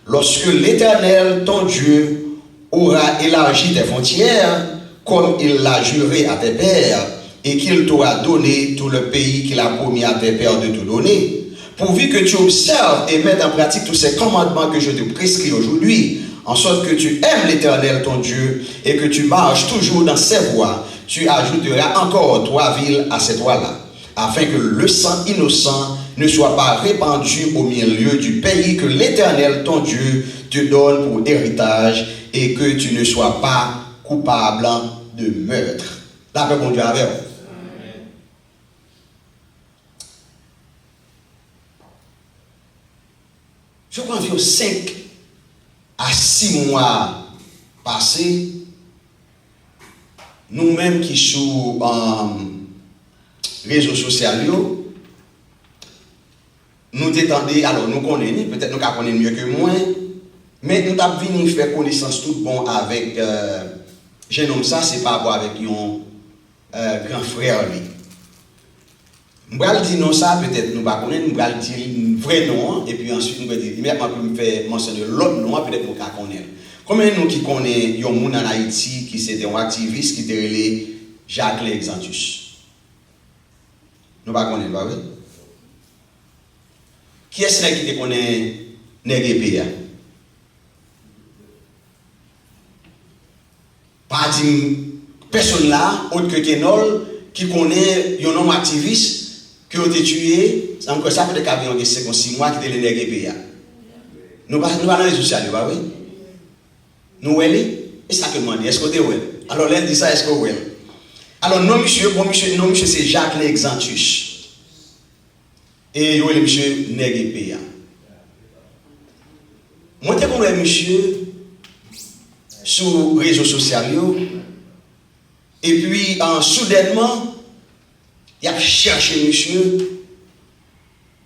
Lorsque l'Éternel, ton Dieu, aura élargi tes frontières, comme il l'a juré à tes pères, et qu'il t'aura donné tout le pays qu'il a promis à tes pères de te donner, pourvu que tu observes et mettes en pratique tous ces commandements que je te prescris aujourd'hui, en sorte que tu aimes l'Éternel ton Dieu et que tu marches toujours dans ses voies, tu ajouteras encore 3 villes à ces 3-là, afin que le sang innocent ne soit pas répandu au milieu du pays que l'Éternel ton Dieu te donne pour héritage et que tu ne sois pas coupable de meurtre. La paix bon Dieu avec vous. Je crois qu'il y a 5 à 6 mois passés, nous-mêmes qui sommes réseaux sociaux, nous t'étendons, alors nous connaissons, peut-être nous connaissons mieux que moi, mais nous avons venu faire connaissance tout bon avec, je nomme ça, c'est par rapport avec un grand frère. Nous allons dire non ça, peut-être nous ne connaissons pas, nous allons dire vrai nom, et puis ensuite nous allons dire, immédiatement nous faire mentionner l'autre nom, peut-être nous connaissons. Combien de nous qui connaissons un monde en Haïti qui c'était un activiste qui était relé Jacques Lexantus? Nous ne connaissons pas, oui? Qui est-ce qui connaît Nègre? Pas d'une personne là, autre que Kenol, qui connaît un homme activiste qui a été tué, ça peut-être qu'il y a 56 mois qui était le Nègre. Nous allons dans les réseaux sociaux, oui? Nous voyons, et ça que demande, est-ce que vous voyez? Alors, l'un dit ça, est-ce que vous voyez? Alors, non, monsieur, c'est Jacques Lexantus. Et il y a le monsieur Nègre. Moi, je connais monsieur sur les réseaux sociaux. Et puis, soudainement, il a cherché monsieur,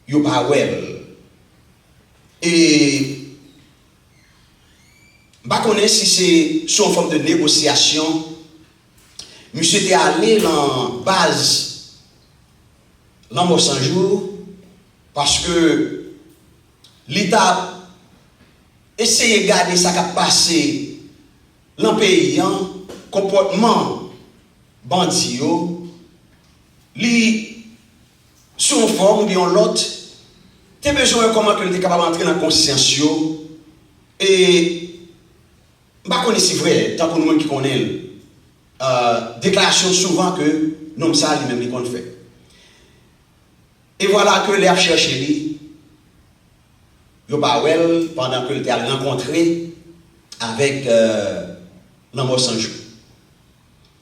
il n'a pas well. Et je ne sais pas si c'est sous forme de négociation. Monsieur était allé dans la base dans mon 100 jours parce que l'État essayait de garder ça qui a passé dans le pays, comportement bandit, sous une forme ou bien l'autre, tu as besoin de comment tu es capable d'entrer dans la conscience. Et je ne sais pas si c'est vrai, tant que nous qui connaissons, déclaration souvent que nous ça lui-même qu'on fait. Et voilà que les a cherché lui, pendant que il a rencontré avec l'homme sans jour.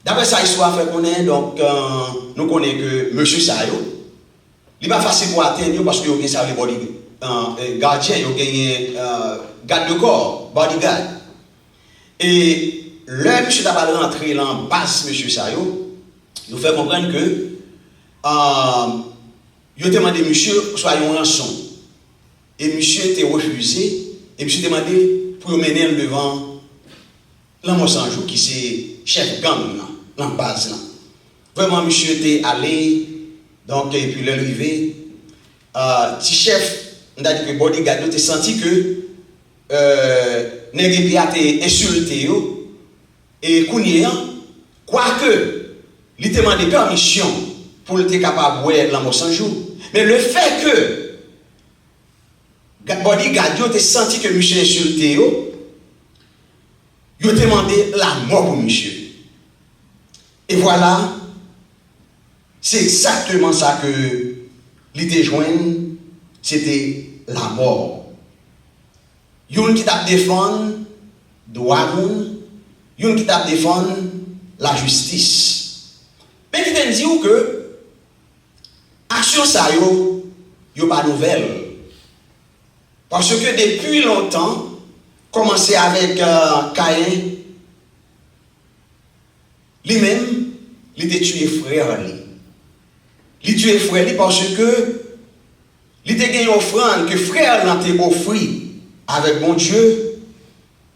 D'après ça, histoire fait qu'on est, donc nous connaissons que M. Sayo, il n'est pas facile pour atteindre parce qu'il y a ça les gardiens, il y a garde de corps, bodyguard. Et le monsieur d'abord rentré dans la base M. Sayo, nous fait comprendre que il a demandé monsieur soyons rançon. Et monsieur était refusé et monsieur demandé pour mener devant l'homme sans jour qui c'est chef gang dans la base là. Vraiment monsieur était allé donc et puis l'arrivée petit chef on a dit que bodyguard était senti que nèg a été insulté et Kounia quoique il demandé permission pour être capable de voir l'homme sans jour. Mais le fait que bodyguard a senti que monsieur insulté, il a demandé la mort pour monsieur. Et voilà, c'est exactement ça que l'idée jointe, c'était la mort. Il y a qui t'a défendre droit, il y a qui t'a défendre la justice. Mais qui t'a dit que action ça yo pas nouvelle parce que depuis longtemps commencé avec Caïn lui-même il était tué frère il tué frère parce que il était gagné offrande que frère l'a été offert avec bon Dieu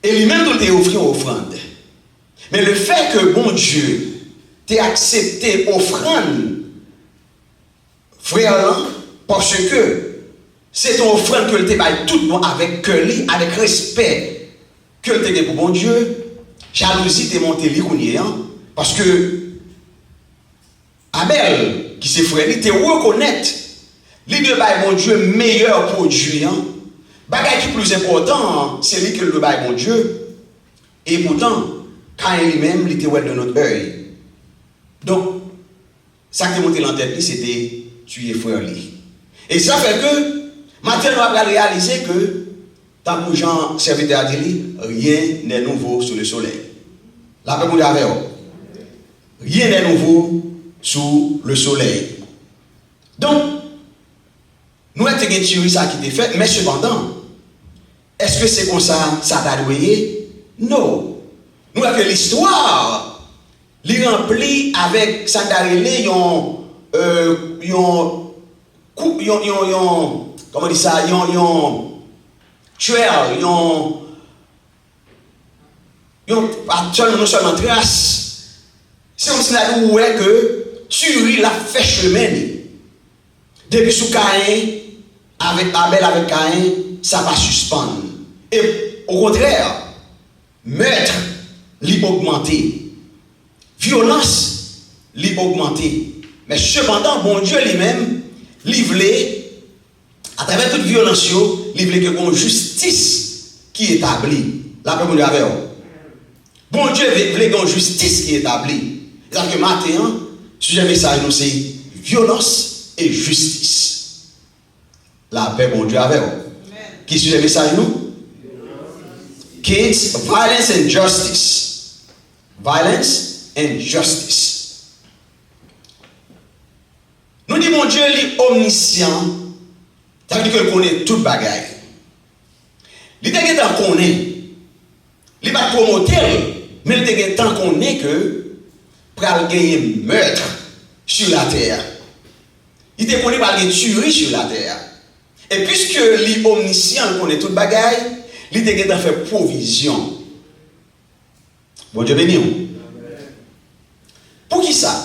et lui-même il était offert offrande mais le fait que bon Dieu t'ait accepté offrande frère, parce que c'est ton offrande que tu as tout le monde avec cœur, avec respect que tu as pour bon Dieu, jalousie t'es montée parce que Abel, qui c'est frère, il te reconnaître les deux bails bon Dieu meilleur produit. Bagay qui plus important, c'est lui que le bail bon Dieu. Et pourtant, quand lui-même, il était de notre œil. Donc, ça qui est monté dans la tête, c'était tuer frère. Et ça fait que, maintenant, nous avons réalisé que, tant que Jean, serviteur a dit, rien n'est nouveau sous le soleil. La paix pour avec rien n'est nouveau sous le soleil. Donc, nous avons tiré ça qui était fait, mais cependant, est-ce que c'est comme ça, ça t'a doué? Non. Nous avons que l'histoire, les remplit avec ça t'a relé, comment dit ça, tueur, non seulement trace. C'est comme si nous voyons que tuerie la fait chemin. Depuis sous Caïn, avec Abel, avec Caïn, ça va suspendre. Et au contraire, meurtre, l'augmenter. Violence, l'augmenter. Mais cependant, bon Dieu lui-même, livré, à travers toute violence, livré que bon justice qui est établie. La paix, avec bon Dieu voulait une justice qui est établie. C'est-à-dire que maintenant, sujet message, nous c'est violence et justice. La paix, bon Dieu, avec vous. Qui sujet message, nous? Kids, violence and justice. Violence and justice. Nous disons, mon Dieu, il est omniscient. Ça veut dire qu'il connaît toute bagaille. Il est connaît. Il va promoter, mais il y a tant qu'on est que pour gagner meurtre sur la terre. Il était connu par les tueries sur la terre. Et puisque l'omniscient connaît toute bagaille, il était fait provision. Bon Dieu béni. Pour qui ça?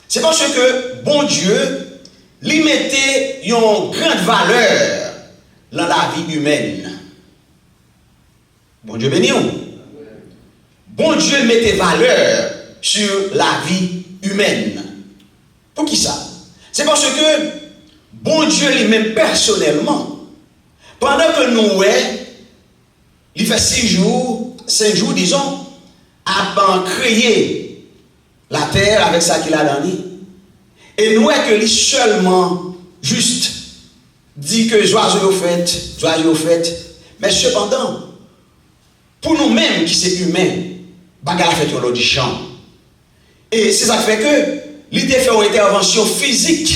C'est parce que bon Dieu lui mettait une grande valeur dans la vie humaine. Bon Dieu béni. Bon Dieu mettait valeur sur la vie humaine. Pour qui ça? C'est parce que bon Dieu lui-même personnellement, pendant que nous, il fait 6 jours, 5 jours, disons, a créé la terre avec ça qu'il a donné. Et nous, que lui seulement, juste, dit que joyeux au fait, mais cependant, pour nous-mêmes qui sommes humains, bagarre fait l'autre champ. Et c'est ça qui fait que l'idée fait une intervention physique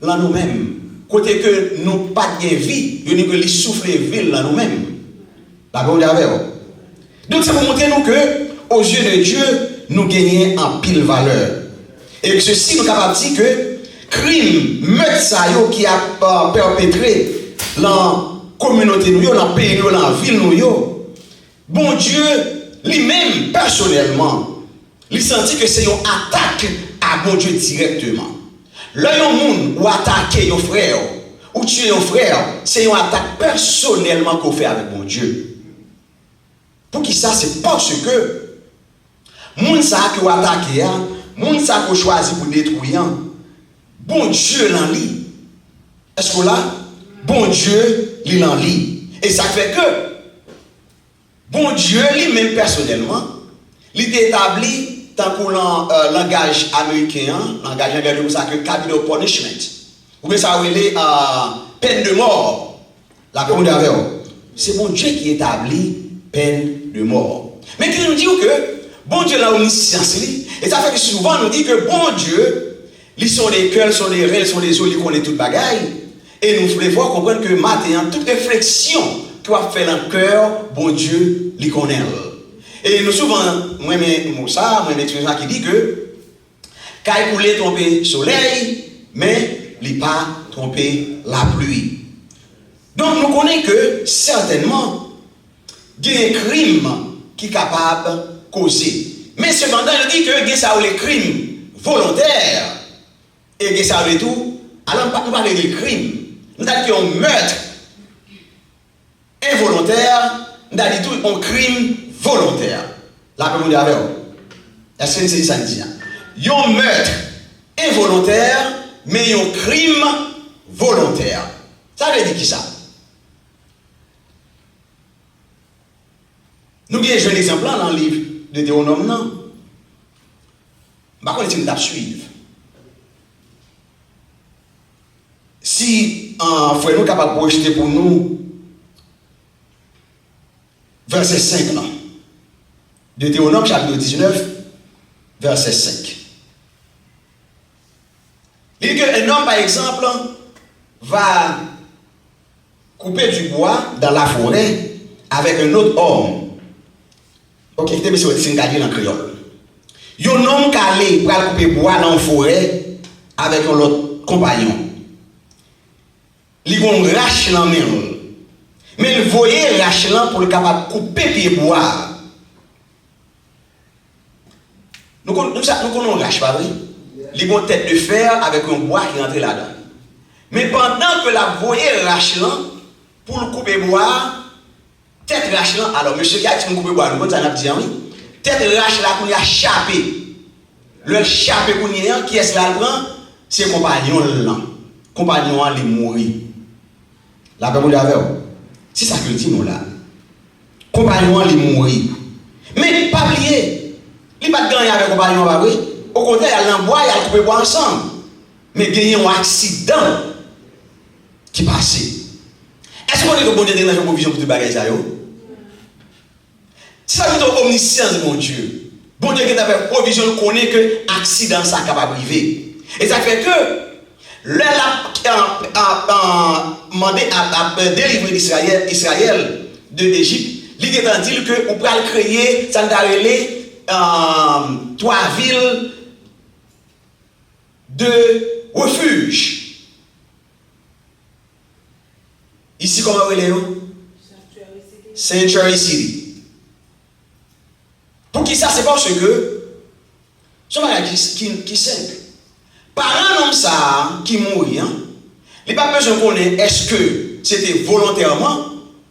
dans nous-mêmes. Côté que nous pas de vie, il y a que les souffles ville dans nous-mêmes. La bonne avec. Donc c'est pour montrer nous que, aux yeux de Dieu, nous gagnons en pile valeur. Et que ceci nous capable de dire que crime, meurtre ça qui a perpétré dans la communauté, dans le pays, dans la ville, bon Dieu, lui-même, personnellement, il sentit que c'est une attaque à bon Dieu directement. Là, il y a un monde ou attaquer un frère, ou tuer un frère, c'est une attaque personnellement qu'on fait avec bon Dieu. Pour qui ça? C'est parce que moun ça qui a attaqué, moun ça qui choisi pour détruire, bon Dieu l'en lit. Est-ce que là, bon Dieu l'en lit? Et ça fait que bon Dieu lui-même personnellement, il est établi tant qu'on langage américain, langage anglais comme ça que capital punishment. Ou bien ça relève peine de mort. La peine de mort. C'est bon Dieu qui établit peine de mort. Mais qui nous dit que bon Dieu là omniscience, et ça fait que souvent nous dit que bon Dieu, ils sont les cœurs, sont les reins, sont les os, ils connaissent toute bagaille. Et nous voulons voir comprendre que maintenant, toute réflexion qui va faire dans le cœur, bon Dieu, les connaît. Et nous souvent, moi, l'expression qui dit que quand il voulait tromper le soleil, mais il n'a pas trompé la pluie. Donc nous connaissons que certainement, il y a un crime qui est capable de causer. Mais cependant, il dit que il y a les crimes volontaires et il y a le tout. Alors, nous parlons de crimes. Nous avons un meurtre involontaire, nous avons un crime volontaire. La première de avec vous. Est-ce que c'est ça que dit? Il y a un meurtre involontaire, mais il y a un crime volontaire. Ça veut dire qui ça? Nous avons un exemple dans le livre de Théonome. Non? Par contre, c'est une étape suivre. Si un frère nous capable de projeter pour nous verset 5 là. Deutéronome chapitre 19, verset 5. Il dit qu'un homme, par exemple, va couper du bois dans la forêt avec un autre homme. Ok, c'est une gardien en créole. Il y a un homme qui allait pour couper bois dans la forêt avec un autre compagnon. Il va rache la main. Mais il voyait rache pour le capable de couper pied bois. Nous connaissons rache, pas vrai? Il a une tête de fer avec un bois qui rentre là-dedans. Mais pendant que la voyait rache pour le couper bois, tête rache alors monsieur qui a dit couper bois, nous avons dit oui. Tête rache là qu'on a chapé. Le chapé qu'on y a, qui est-ce là le prend? C'est compagnon là. Compagnon il est mort. La Bible dit avec vous. C'est ça que dit nous là. Compagnon il est mort. Mais pas oublier. Il n'y a pas de gagner avec le compagnon, pas vrai? Au contraire, il y a l'embois, il y a le couper bois ensemble. Mais il y a un accident qui passe. Est-ce qu'on dit que bon Dieu a une provision pour tout bagage ça? C'est ça que c'est omniscience, mon Dieu. Bon Dieu qui a une provision, il connaît que l'accident ça capable d'arriver. Et ça fait que l'heure a demandé à délivrer Israël de l'Égypte, il est en dit que on peut créer ça trois villes de refuge. Ici, comment on est? Sanctuary City. Pour qui ça? C'est parce que c'est un bagage qui simple. Par un homme ça qui mourit, hein, il n'y a pas besoin de connaître est-ce que c'était volontairement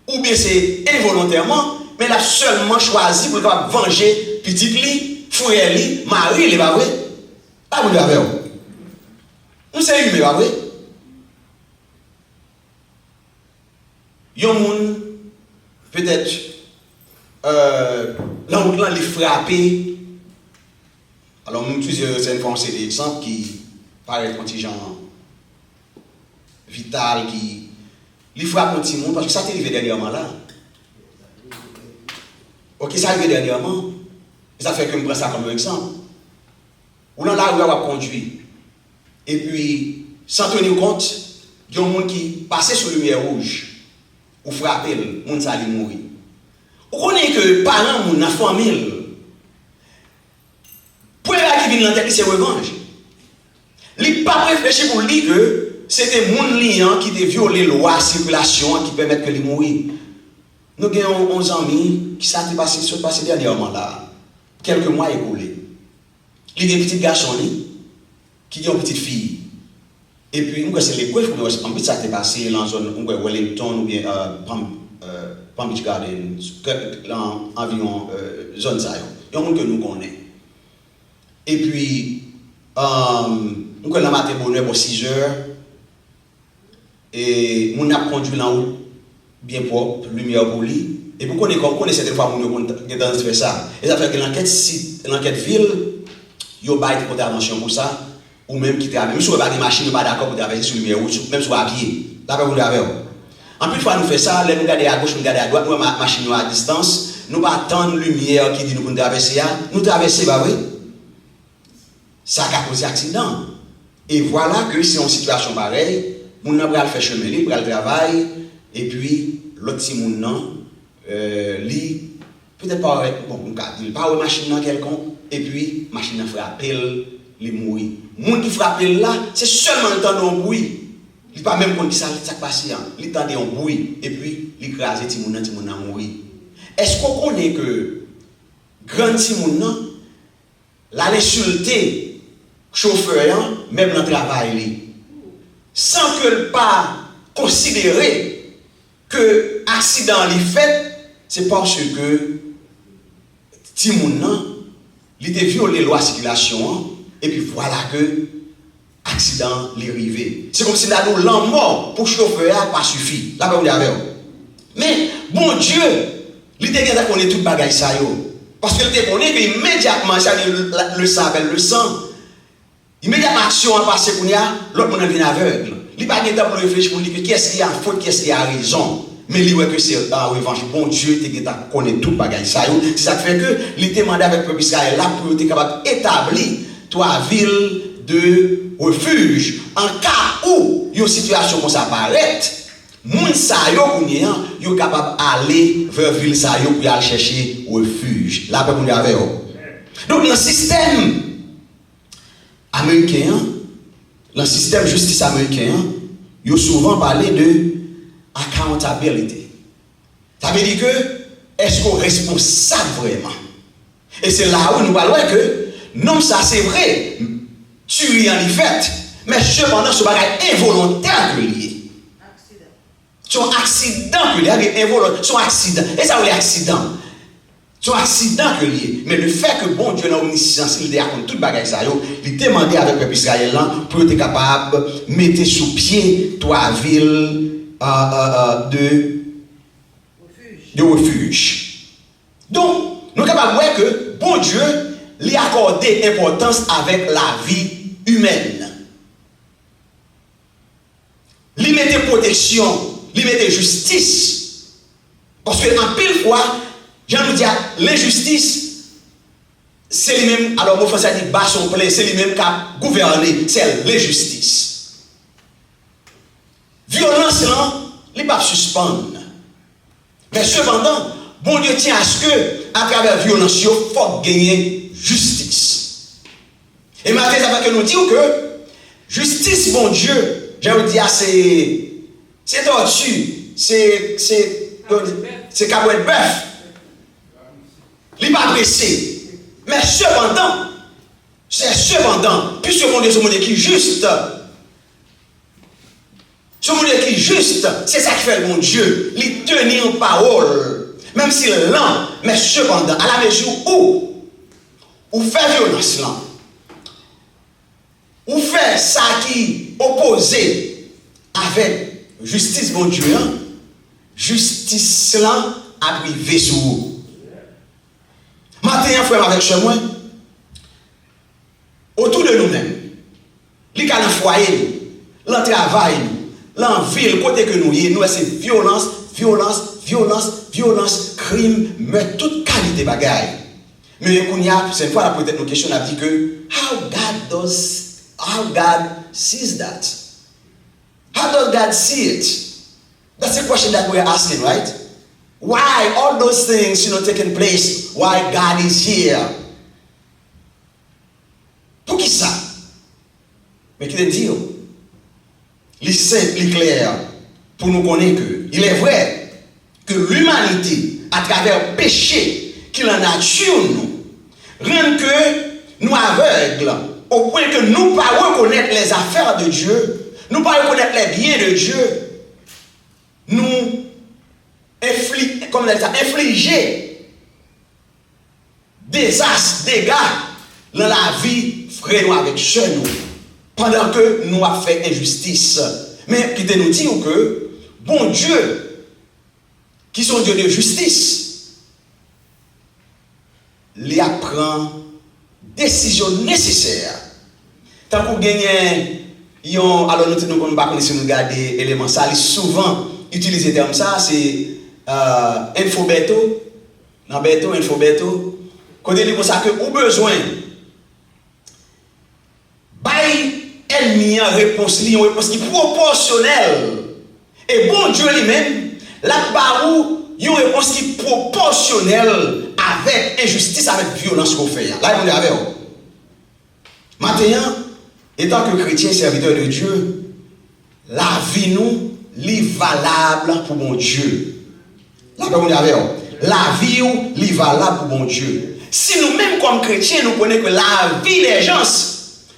ou bien c'est involontairement, mais il a seulement choisi pour venger petit lit, frère lit, mari, il n'est pas vrai? Ah, vous l'avez. Nous c'est humain, pas vrai? Yon moun peut-être l'angle les frappé. Alors nous utilisons des exemples qui paraissent contingents vital qui les frappe un petit monde parce que ça t'est arrivé dernièrement là. Ok, ça arrivé dernièrement. Ça fait que je prends ça comme un exemple. Ou dans la rue, on va conduire. Et puis, sans tenir compte, il y a un monde qui passait sur la lumière rouge. Ou frapper, le monde ça allait mourir. Vous connaissez que parents, dans la famille, pour les qui viennent dans la tête, c'est revanche. Il n'a pas réfléchi pour lui que c'était mon liant qui a violé la loi de circulation qui permet que les mourir. Nous avons 11 amis qui s'est passé dernièrement là, quelques mois écoulés. Il y a des petits garçons qui ont une petite fille. Et puis, nous c'est les coifs, en plus ça s'est passé dans la zone Wellington ou bien Palm Beach Garden, environ zone ça. Il y a un monde que nous connaissons. Et puis, nous avons matin bonheur pour 6 heures. Et nous avons conduit là haut bien propre, lumière pour lui. Et pour qu'on connaît cette fois, nous avons fait ça. Et ça fait que l'enquête ville, il y a pas d'intervention pour ça. Ou même qui travaille. Même si vous n'avez pas de machine, vous n'êtes pas d'accord pour travailler sur lumière rouge, même si vous êtes à pied. Là, vous l'avez. En plus, fois nous faisons ça, nous regardons à gauche, nous regardons à droite, nous avons la machine à distance, nous ne pas attendre lumière qui dit nous pour traverser. Nous traversons, bah oui. Ça a causé accident. Et voilà que c'est une situation pareille, nous avons faire chemin libre, pour le travail, et puis l'autre petit monde, peut-être pas, bon, il pas une machine quelconque, et puis la machine frappe, les mourir. Les gens qui frappent là, c'est seulement le temps d'un bruit. Il ne pas même compte que ça passe. Il temps d'un bruit. Et puis, il écrase les gens qui mourir. Est-ce qu'on connaît que grand gens l'insulter chauffeur, même dans le travail, sans que le pas considérer que l'accident est fait, c'est parce que Timoun il a violé la loi de circulation. Et puis voilà que l'accident est arrivé. C'est comme si nous avons l'homme mort pour le chauffeur pas suffi. Là, vous avez. Mais bon Dieu, il a connaît tout le bagage ça. Parce qu'il a connaît que immédiatement, le sang, immédiatement l'action a passé pour l'autre monde vient aveugle. Il n'a pas de temps pour réfléchir pour dire qu'est-ce qui a faute, qu'est-ce qui a raison. Mais il voit que c'est en revanche, bon Dieu, il connaît tout le bagage ça. C'est ça qui fait que il a demandé avec le peuple Israël là pour être capable d'établir 3 villes de refuge. En cas où une situation comme ça apparaît, moun sa yo est capable d'aller vers ville sa yo pour aller chercher refuge. Là peut avec eux. Donc dans le système américain, dans le système justice américain, il souvent parlé de accountability. Ça veut dire que est-ce qu'on est responsable vraiment? Et c'est là où nous parlons que non, ça c'est vrai, tu en es fait, mais cependant, ce bagage involontaire que lié. Son accident que lié, involontaire, son accident. Et ça, c'est accident. Son accident que lié. Mais le fait que bon Dieu, dans l'omniscience, il a tout le bagage, ça, il demandé avec le peuple Israël pour être capable de mettre sous pied 3 villes de refuge. Donc, nous sommes capables de voir que bon Dieu, lui accorder importance avec la vie humaine. Lui mettre protection, lui mettre justice. Parce que en pile fois, j'en nous dis, l'injustice, c'est lui-même, alors mon français dit bas son plein, c'est lui-même qui a gouverné, c'est l'injustice. Violence, là, il ne peut pas suspendre. Mais cependant, bon Dieu tient à ce que, à travers la violence, il faut gagner justice. Et maintenant, ça fait que nous disons que justice, bon Dieu, j'ai envie de dire, c'est tortue, c'est cabouette bœuf. Il n'est pas pressé. Mais cependant, puisque mon Dieu, c'est mon Dieu qui est juste, c'est ça qui fait le bon Dieu. Il tenir en parole, même s'il est lent, mais cependant, à la mesure où fait violence là, ou fait ça qui opposé avec justice, bon Dieu, hein? Justice là a privé sur vous. Maintenant, frère, avec chez moi, autour de nous-mêmes, les cas de foyer, le travail, l'envie, le côté que nous y nous, c'est violence, crime, mais toute qualité de bagaille. Mais c'est une fois, peut-être nos questions, on a dit que, how God sees that? How does God see it? That's the question that we're asking, right? Why all those things, taking place? Why God is here? Pour qui ça? Mais qui te dit? Il simple, il clair, pour nous connaître que il est vrai que l'humanité, à travers le péché qui la nature nous, rien que nous aveugles, au point que nous ne pouvons pas reconnaître les affaires de Dieu, nous ne pouvons pas reconnaître les biens de Dieu, nous infliger désastres, dégâts dans la vie, frère, nous avec chez nous, pendant que nous avons fait injustice. Mais qui nous dit que, bon Dieu, qui sont Dieu de justice, il prend décision nécessaire. Tant qu'on gagne, alors nous ne pouvons pas connaître si nous regardons l'élément ça, il souvent utilisé le terme ça, c'est infobeto, infobeto. Quand il dit comme ça que ou besoin, ennemi en réponse qui est proportionnelle. Et bon Dieu lui-même, là-bas où il y a une réponse qui est proportionnelle avec injustice, avec violence qu'on fait. Là, on est avec vous. Maintenant, étant que chrétien, serviteur de Dieu, la vie nous, est valable pour mon Dieu. Là, on est avec vous. La vie est valable pour mon Dieu. Si nous-mêmes, comme chrétiens, nous connaissons que la vie des gens,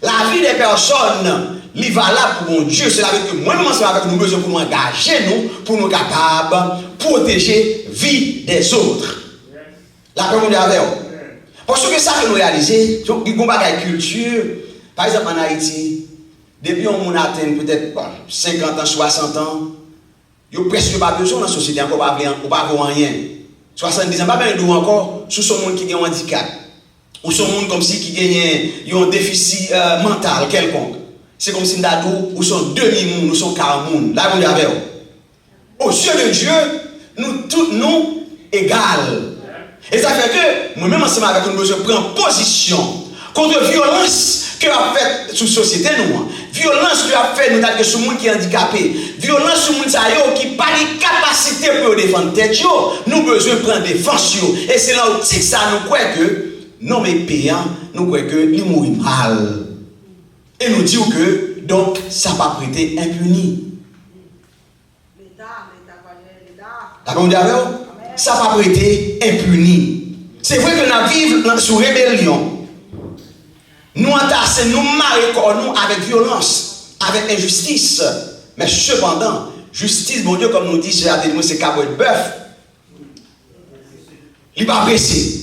la vie des personnes, est valable pour mon Dieu, c'est avec que moi, nous avec nous besoin pour nous engager, pour nous capables de protéger la vie des autres. La parole de avec vous. Parce que ça que nous réalisons, il y a une culture, par exemple en Haïti, depuis on atteint peut-être 50 ans, 60 ans, il n'y a presque pas besoin dans la société, encore pas avoir rien. 70 ans, pas besoin encore, sous son monde qui a un handicap. Ou son monde comme si qui gagne un déficit mental quelconque. C'est comme si nous sommes demi-monde, nous sommes 40 monde. Là, vous l'avez. Aux yeux de Dieu, nous tous nous égales. Et ça fait que, moi-même, ensemble avec nous, je prends position contre la violence que a fait sous la société, nous. Violence que a fait, nous, que ce monde qui est handicapé. Violence sur le monde qui n'a pas de capacité pour défendre tête. Nous avons besoin de prendre défense. Et c'est là où ça nous croit que, non, mais payant, nous croyons que nous mourons mal. Et nous disons que, donc, ça n'a pas prêté impuni. Ça n'a pas prêté impuni. C'est vrai que nous vivons sous rébellion. Nous entassons, nous marions nous avec violence, avec injustice. Mais cependant, justice, mon Dieu, comme nous dit, c'est cabouet bœuf. Il n'est pas pressé.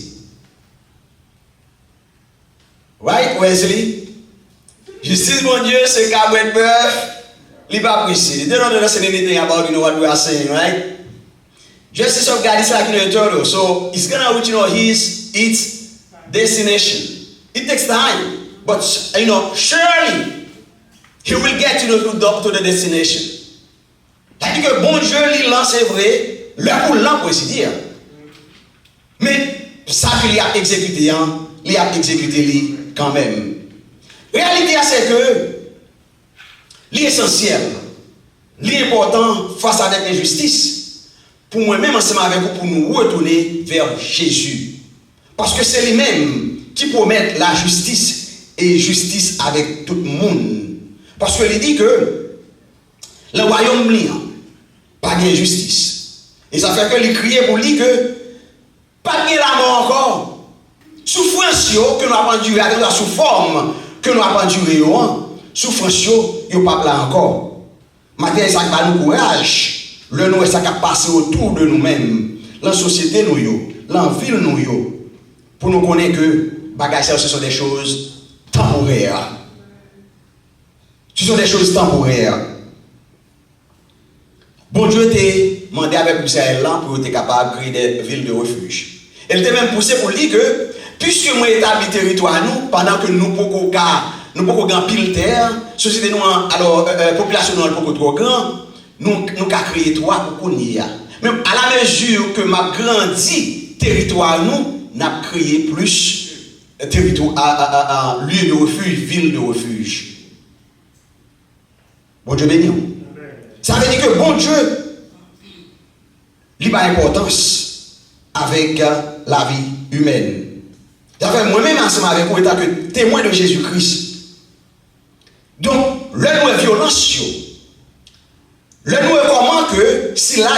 Right, Wesley? Justice, mon Dieu, c'est cabouet bœuf. Il n'est pas pressé. They don't understand anything about what we are saying, right? Justice of God is like an eternal, so it's gonna reach its destination. It takes time, but surely he will get to the destination. C'est-à-dire que bon Dieu, il lance, c'est vrai, le coup lent pour ainsi dire. Mais ça qu'il a exécuté, il a exécuté quand même. Réalité, c'est que l'essentiel, l'important face à l'injustice, pour moi-même ensemble avec vous, pour nous retourner vers Jésus. Parce que c'est lui-même qui promet la justice et justice avec tout le monde. Parce qu'il dit que le royaume blanc, pas de justice. Et ça fait que lui crier pour lui que pas de la mort encore. Souffrance que nous avons enduré, sous forme que nous avons enduré, souffrance yo pas là encore. Maintenant, ça va nous courage. Le nous ça va passer autour de nous-mêmes, dans la société nous dans la ville nous pour nous connaître que bagages ce sont des choses temporaires. Ce sont des choses temporaires. Bon Dieu t'a demandé avec Israël pour être capable de créer des villes de refuge. Elle t'a même poussé pour dire que puisque moi établi territoire nous pendant que nous pouvons gagner pile terre, société nous alors population nous beaucoup trop grand, nous créer trois pour qu'on y a. Même à la mesure que m'a grandi territoire nous n'a créé plus territoire lieu de refuge, ville de refuge. Bon Dieu béni. Ça veut dire que bon Dieu il n'a pas d'importance avec la vie humaine. D'ailleurs, moi-même ensemble avec vous, étant que témoin de Jésus-Christ. Donc, le nous est violence, le nous est comment que si là,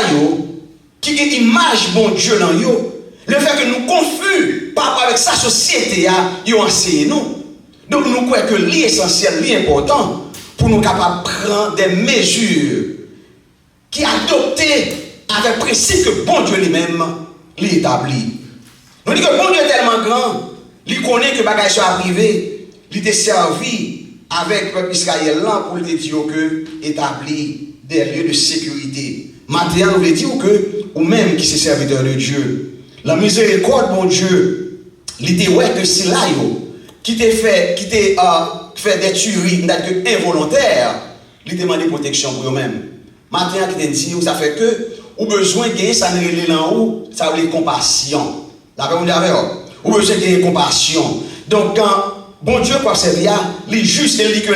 qui a une image bon Dieu dans yo, le fait que nous confus par rapport avec sa société, yo enseigne nous. Donc, nous croyons que l'essentiel, l'important, pour nous capables de prendre des mesures qui adoptées avec principe que bon Dieu lui-même l'établit. Nous disons que bon Dieu est tellement grand, il connaît que bagage soit arrivé, il t'a servi avec le peuple Israël pour lui dire que établit des lieux de sécurité. Maintenant, nous voulons dire que, ou même qui est serviteur de Dieu, la miséricorde, bon Dieu, il dit ouais que c'est là, qui t'a fait des tueries involontaires, il demande protection pour eux-mêmes. Maintenant, qui t'a dit, ça fait que, ou besoin de gagner, ça ne relève là haut, ça veut dire compassion. D'accord, on dit avec ou besoin de gagner compassion. Donc, quand bon Dieu peut servir, il juste, il dit que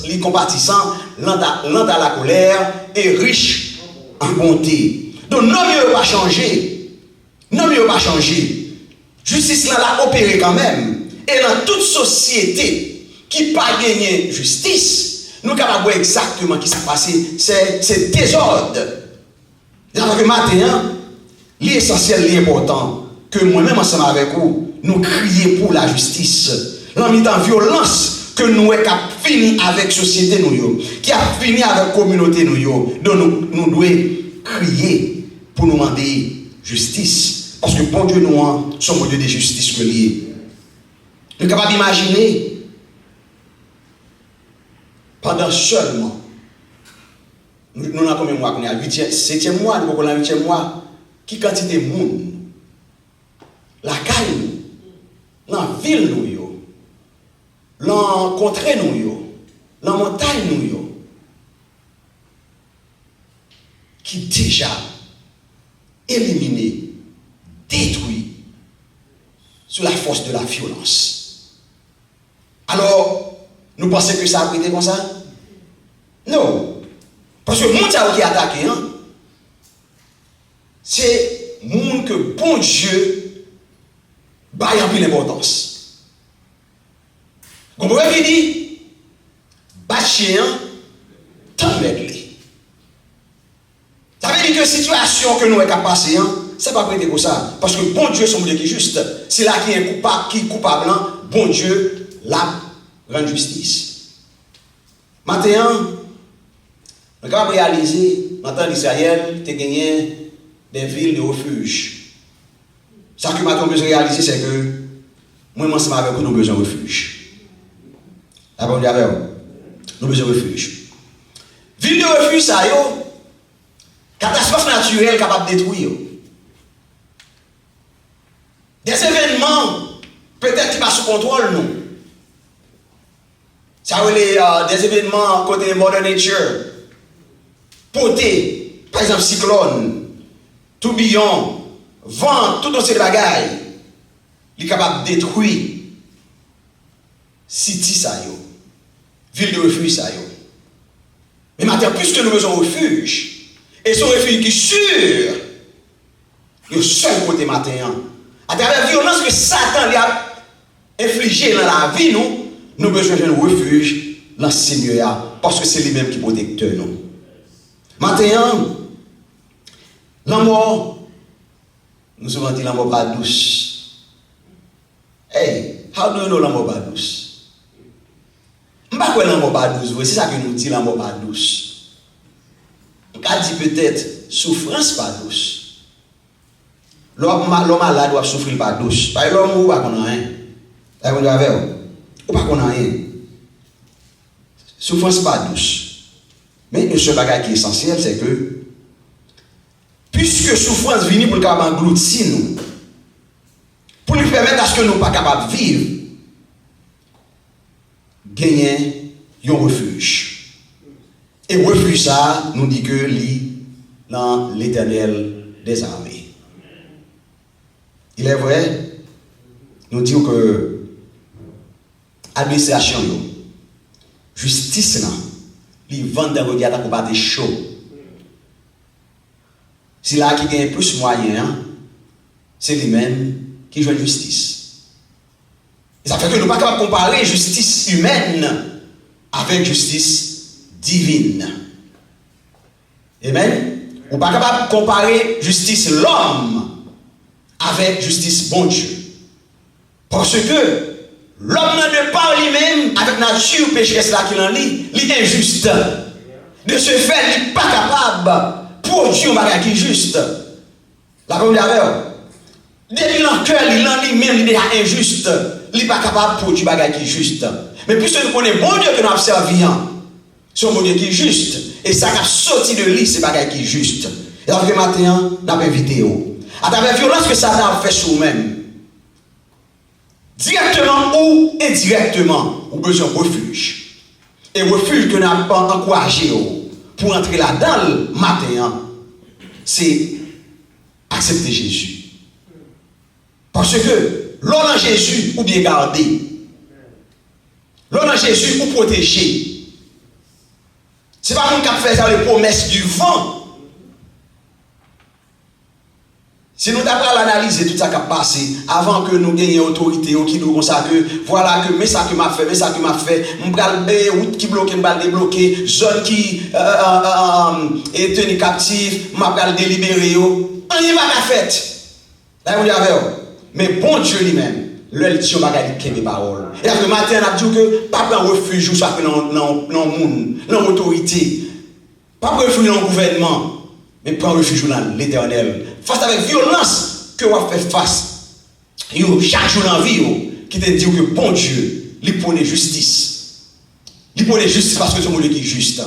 il compatissant, lent à la colère et riche en bonté. Donc, non mieux pas changer. Non mieux pas changer. Justice là l'a opéré quand même. Et dans toute société qui n'a pas gagné justice, nous sommes capables de voir exactement ce qui s'est passé. C'est désordre. Donc, que maintenant, l'essentiel, l'important, que moi-même ensemble avec vous, nous crions pour la justice. L'en temps violence que nous avons fini avec la société, qui a fini avec la communauté, donc nous devons crier pour nous demander justice. Parce que bon Dieu, nous sommes Dieu de justice que lié. Nous sommes capables d'imaginer pendant seulement, nous avons combien de mois qu'on est à 7e mois, nous avons 8e mois, qui quantité de monde, la caille, dans la ville, nous, dans la contrée, nous, dans la montagne, nous, qui déjà éliminé, détruit sous la force de la violence. Alors, nous pensons que ça a été comme ça? Non. Parce que le monde qui est attaqué, c'est le monde que bon Dieu baille en plus l'importance. Vous comprenez qui dit? Bâcher, tant mettre. Ça veut dire que la situation que nous avons passée, ce n'est pas prêté comme ça. Parce que bon Dieu, son Dieu qui est juste. C'est là qui est coupable, bon Dieu, là, rend justice. Maintenant, nous avons réalisé, maintenant d'Israël, tu as gagné des villes de refuge. Ce que nous avons besoin de réaliser, c'est que moi, ensemble avec vous, nous avons besoin de refuge. D'accord, nous avons besoin de refuge. Ville de refuge, ça y est, catastrophe naturelle capable de détruire. Des événements, peut-être qui passent sous contrôle, non. Ça veut dire des événements côté Mother Nature. Poté, par exemple, cyclone, tourbillon, vent, tout ces bagailles. Il est capable de détruire city ça yo, ville de refuge ça yo. Mais maintenant, puisque nous avons refuge, Et son refuge qui est sûr, le seul côté matin, à travers la violence que Satan lui a infligée dans la vie, nous avons besoin d'un refuge dans le Seigneur, parce que c'est lui-même qui protecte nous. Maintenant, la mort, nous avons dit la mort pas douce. Hey, how do you know la mort pas douce? Je ne sais pas la mort pas douce, c'est ça que nous dit la mort pas douce. On dit peut-être souffrance pas douce. L'homme malade doit souffrir pas douce. Par l'homme ou pas qu'on a rien. Ou pas qu'on a rien. Souffrance pas douce. Mais le seul bagage qui est essentiel, c'est que puisque souffrance vient pour le capable engloutir nous, pour nous permettre à ce que nous ne soyons pas capables de vivre, gagner un refuge. Et refuge ça, nous dit que lit dans l'Éternel des armées. Il est vrai, nous disons que l'administration, justice, ils vendent des regards pour battre chaud. Si là qui gagne plus moyens, c'est lui-même qui joue la justice. Et ça fait que nous ne sommes pas capables de comparer justice humaine avec justice divine. Amen. Nous ne sommes pas capables de comparer justice l'homme avec justice bon Dieu. Parce que l'homme ne parle lui-même avec nature pécheresse là qu'il en lit, il est injuste. De ce fait, il n'est pas capable de produire un bagage qui est juste. La première affaire, dès qu'il en cœur, il en lui-même, il est injuste. Il n'est pas capable de produire un bagage qui est juste. Mais puisque nous connaissons bon Dieu que nous observons, c'est un bon Dieu qui est juste. Et ça qui a sorti de lui, c'est un bagage qui est juste. Et donc, le matin, nous avons invité. À travers la violence que Satan a fait sur nous-mêmes, directement ou indirectement, nous avons besoin de refuge. Et refuge que nous n'avons pas encouragé pour entrer là-dedans le matin, c'est accepter Jésus. Parce que l'on a Jésus ou bien garder, l'on a Jésus ou protéger. Ce n'est pas mon qui a fait ça les promesses du vent. Si nous avons analysé tout ça qui a passé avant que nous gagnions autorité, qui nous disent que voilà que mais ça que m'a fait, mais ça que m'a fait, route qui bloque, m'a débloqué, zone qui est tenue captive, m'a délibéré, on n'y va pas fait. Là vous avez mais bon Dieu lui-même, le dit m'a dit mes paroles. Et après matin on a dit que pas prendre refuge ou ça dans monde, dans l'autorité, pas prendre refuge dans le gouvernement, mais prendre refuge dans l'Éternel. Face avec violence que vous faites face, chaque jour dans la vie, qui te dit que bon Dieu, il prône justice. Il prône justice parce que c'est mon Dieu qui est juste.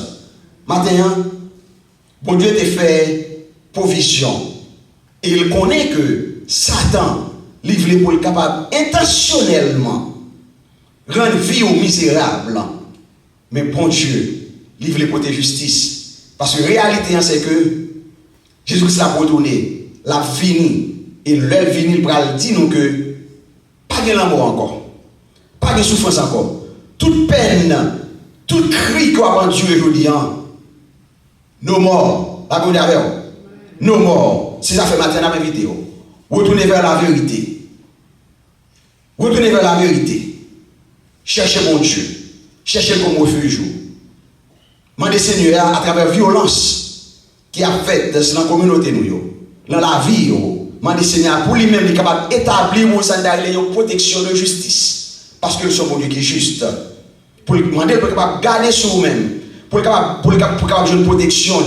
Maintenant, bon Dieu te fait provision. Et il connaît que Satan, il voulait pour être capable intentionnellement rendre vie aux misérables. Mais bon Dieu, il voulait pour te justice. Parce que la réalité, c'est que Jésus-Christ l'a retourné. La fini et l'heure vini, il va dire nous que pas de l'amour encore, pas de souffrance encore, toute peine, tout cri qu'on a entendu aujourd'hui, nos morts, la première avec nos morts, c'est ça fait matin dans ma vidéo. Retournez vers la vérité, retournez vers la vérité, cherchez mon Dieu, cherchez comme refuge. Mandez Seigneur à travers la violence qui a fait dans la communauté nous. Dans la vie, demandez Seigneur pour lui-même, il est capable d'établir une protection de justice. Parce que le son Dieu qui est juste. Pour lui demander, pour capable garder sur nous-mêmes. Pour capable de une protection.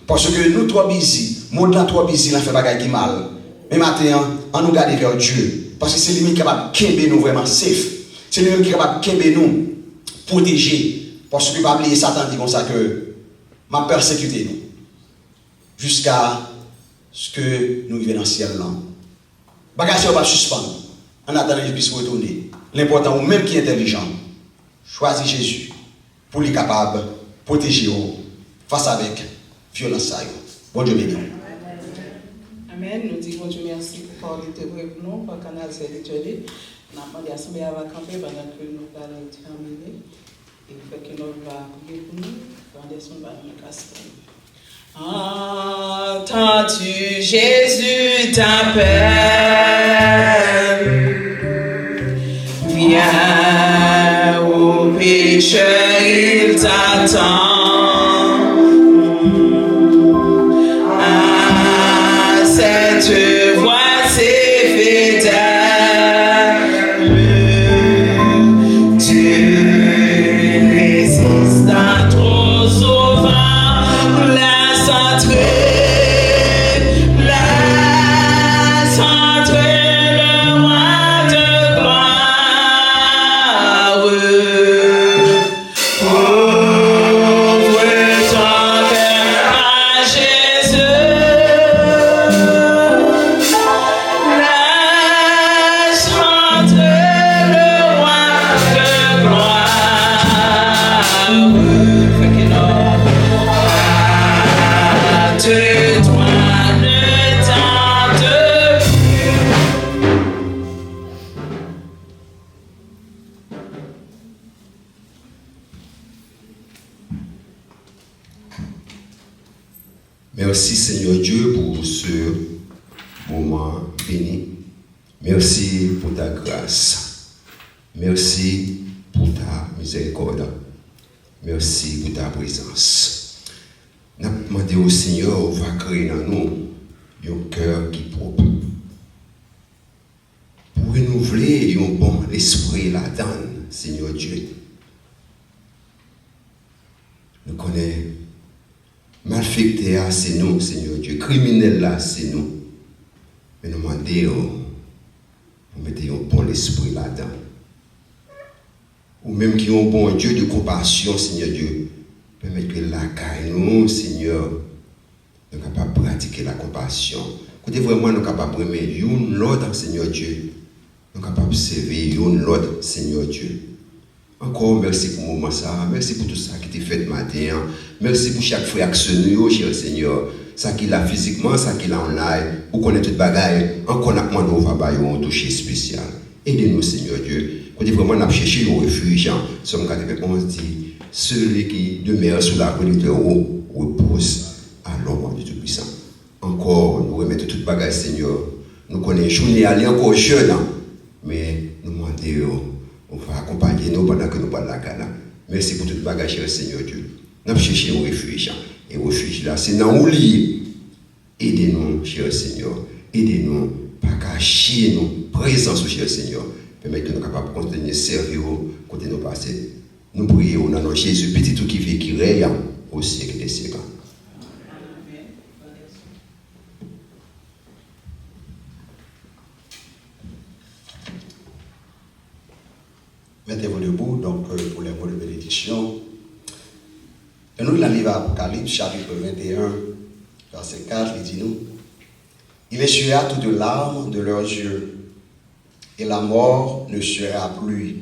Parce que nous, trop busy, le monde là, trop busy, il a fait des choses qui mal. Mais maintenant, on nous garde vers Dieu. Parce que c'est lui qui est capable de kembe nous vraiment safe. C'est lui qui est capable de kembe nous protéger. Parce que pas oublier Satan dit comme ça que m'a persécuté nous. Jusqu'à ce que nous vivons dans le ciel là. Bagage va suspendre. En attendant qu'il puisse retourner. L'important, ou même qui est intelligent, choisis Jésus pour lui capable de protéger face avec violence. Bon Dieu béni. Amen. Nous disons bon Dieu merci pour parler de nous, pour le canal spirituel. Nous avons demandé à l'Assemblée à camper pendant que nous allons terminer. Et fait que nous allons prier pour nous, pour Anderson va nous casser. Entends-tu, Jésus t'appelle. Viens au pécheur, il t'attend. À cette voix, c'est fidèle. Dieu résiste à trop souvent. Laisse entrer le roi de gloire. Ouvre ton cœur à Jésus. Laisse entrer le roi de gloire. Fait qu'il de toi ne tente plus. Merci Seigneur Dieu pour ce moment béni. Merci pour ta grâce. Merci pour ta miséricorde. Merci pour ta présence. Nous avons demandé au Seigneur, va créer dans nous un cœur qui est propre. Pour renouveler un bon esprit là-dedans, Seigneur Dieu. Nous connaissons malfecté, c'est nous, Seigneur Dieu. Criminel là, c'est nous. Mais nous demandons, vous mettez un bon esprit là-dedans. Ou même qui ont un bon Dieu de compassion, Seigneur Dieu. Permettre que la caille, nous, Seigneur, nous sommes capables de pratiquer la compassion. Côté vraiment, nous sommes capables de remettre l'autre, Seigneur Dieu. Nous sommes capables de servir l'autre, Seigneur Dieu. Encore merci pour le moment ça. Merci pour tout ça qui t'est fait matin. Merci pour chaque frère qui se noue, cher Seigneur. Ça qu'il a physiquement, ça qu'il a en live. Vous connaissez toute bagaille. Encore nous demandons au va un toucher spécial. Aidez-nous, Seigneur Dieu. Côté vraiment, nous avons cherché nos refuges. Somme 91 dit. Celui qui demeure sous la colline de haut repose à l'ombre du Tout-Puissant. Encore, nous remettons toute bagaille, Seigneur. Nous connaissons, nous sommes encore jeunes, mais nous demandons, on va accompagner nous pendant que nous parlons de la Cana. Merci pour toute bagaille, cher Seigneur Dieu. Nous avons cherché un refuge. Et le refuge là, c'est dans où lié. Aidez-nous, cher Seigneur. Aidez-nous, pas cacher nous, présence, cher Seigneur. Permettez que nous soyons capables de continuer à servir côté nos passés. Nous prions au nom de Jésus, petit tout qui vit, qui règne au siècle des siècles. Mettez-vous debout donc pour les mots de bénédiction. Et nous, la livre Apocalypse, chapitre 21, verset 4, il dit nous: il essuiera toutes larmes de leurs yeux, et la mort ne sera plus.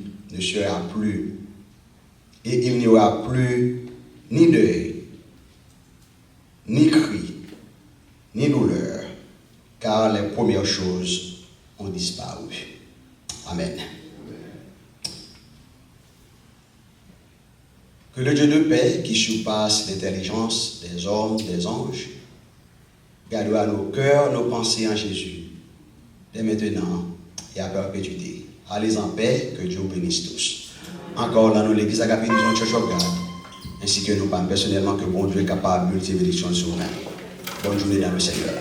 Et il n'y aura plus ni deuil, ni cri, ni douleur, car les premières choses ont disparu. Amen. Que le Dieu de paix, qui surpasse l'intelligence des hommes, des anges, gardera nos cœurs, nos pensées en Jésus, dès maintenant et à perpétuité. Allez en paix, que Dieu vous bénisse tous. Encore dans l'église Agapé, nous avons Church of God, ainsi que nous, personnellement, que bon Dieu est capable de multiplier bénédictions sur nous. Bonne journée dans le Seigneur.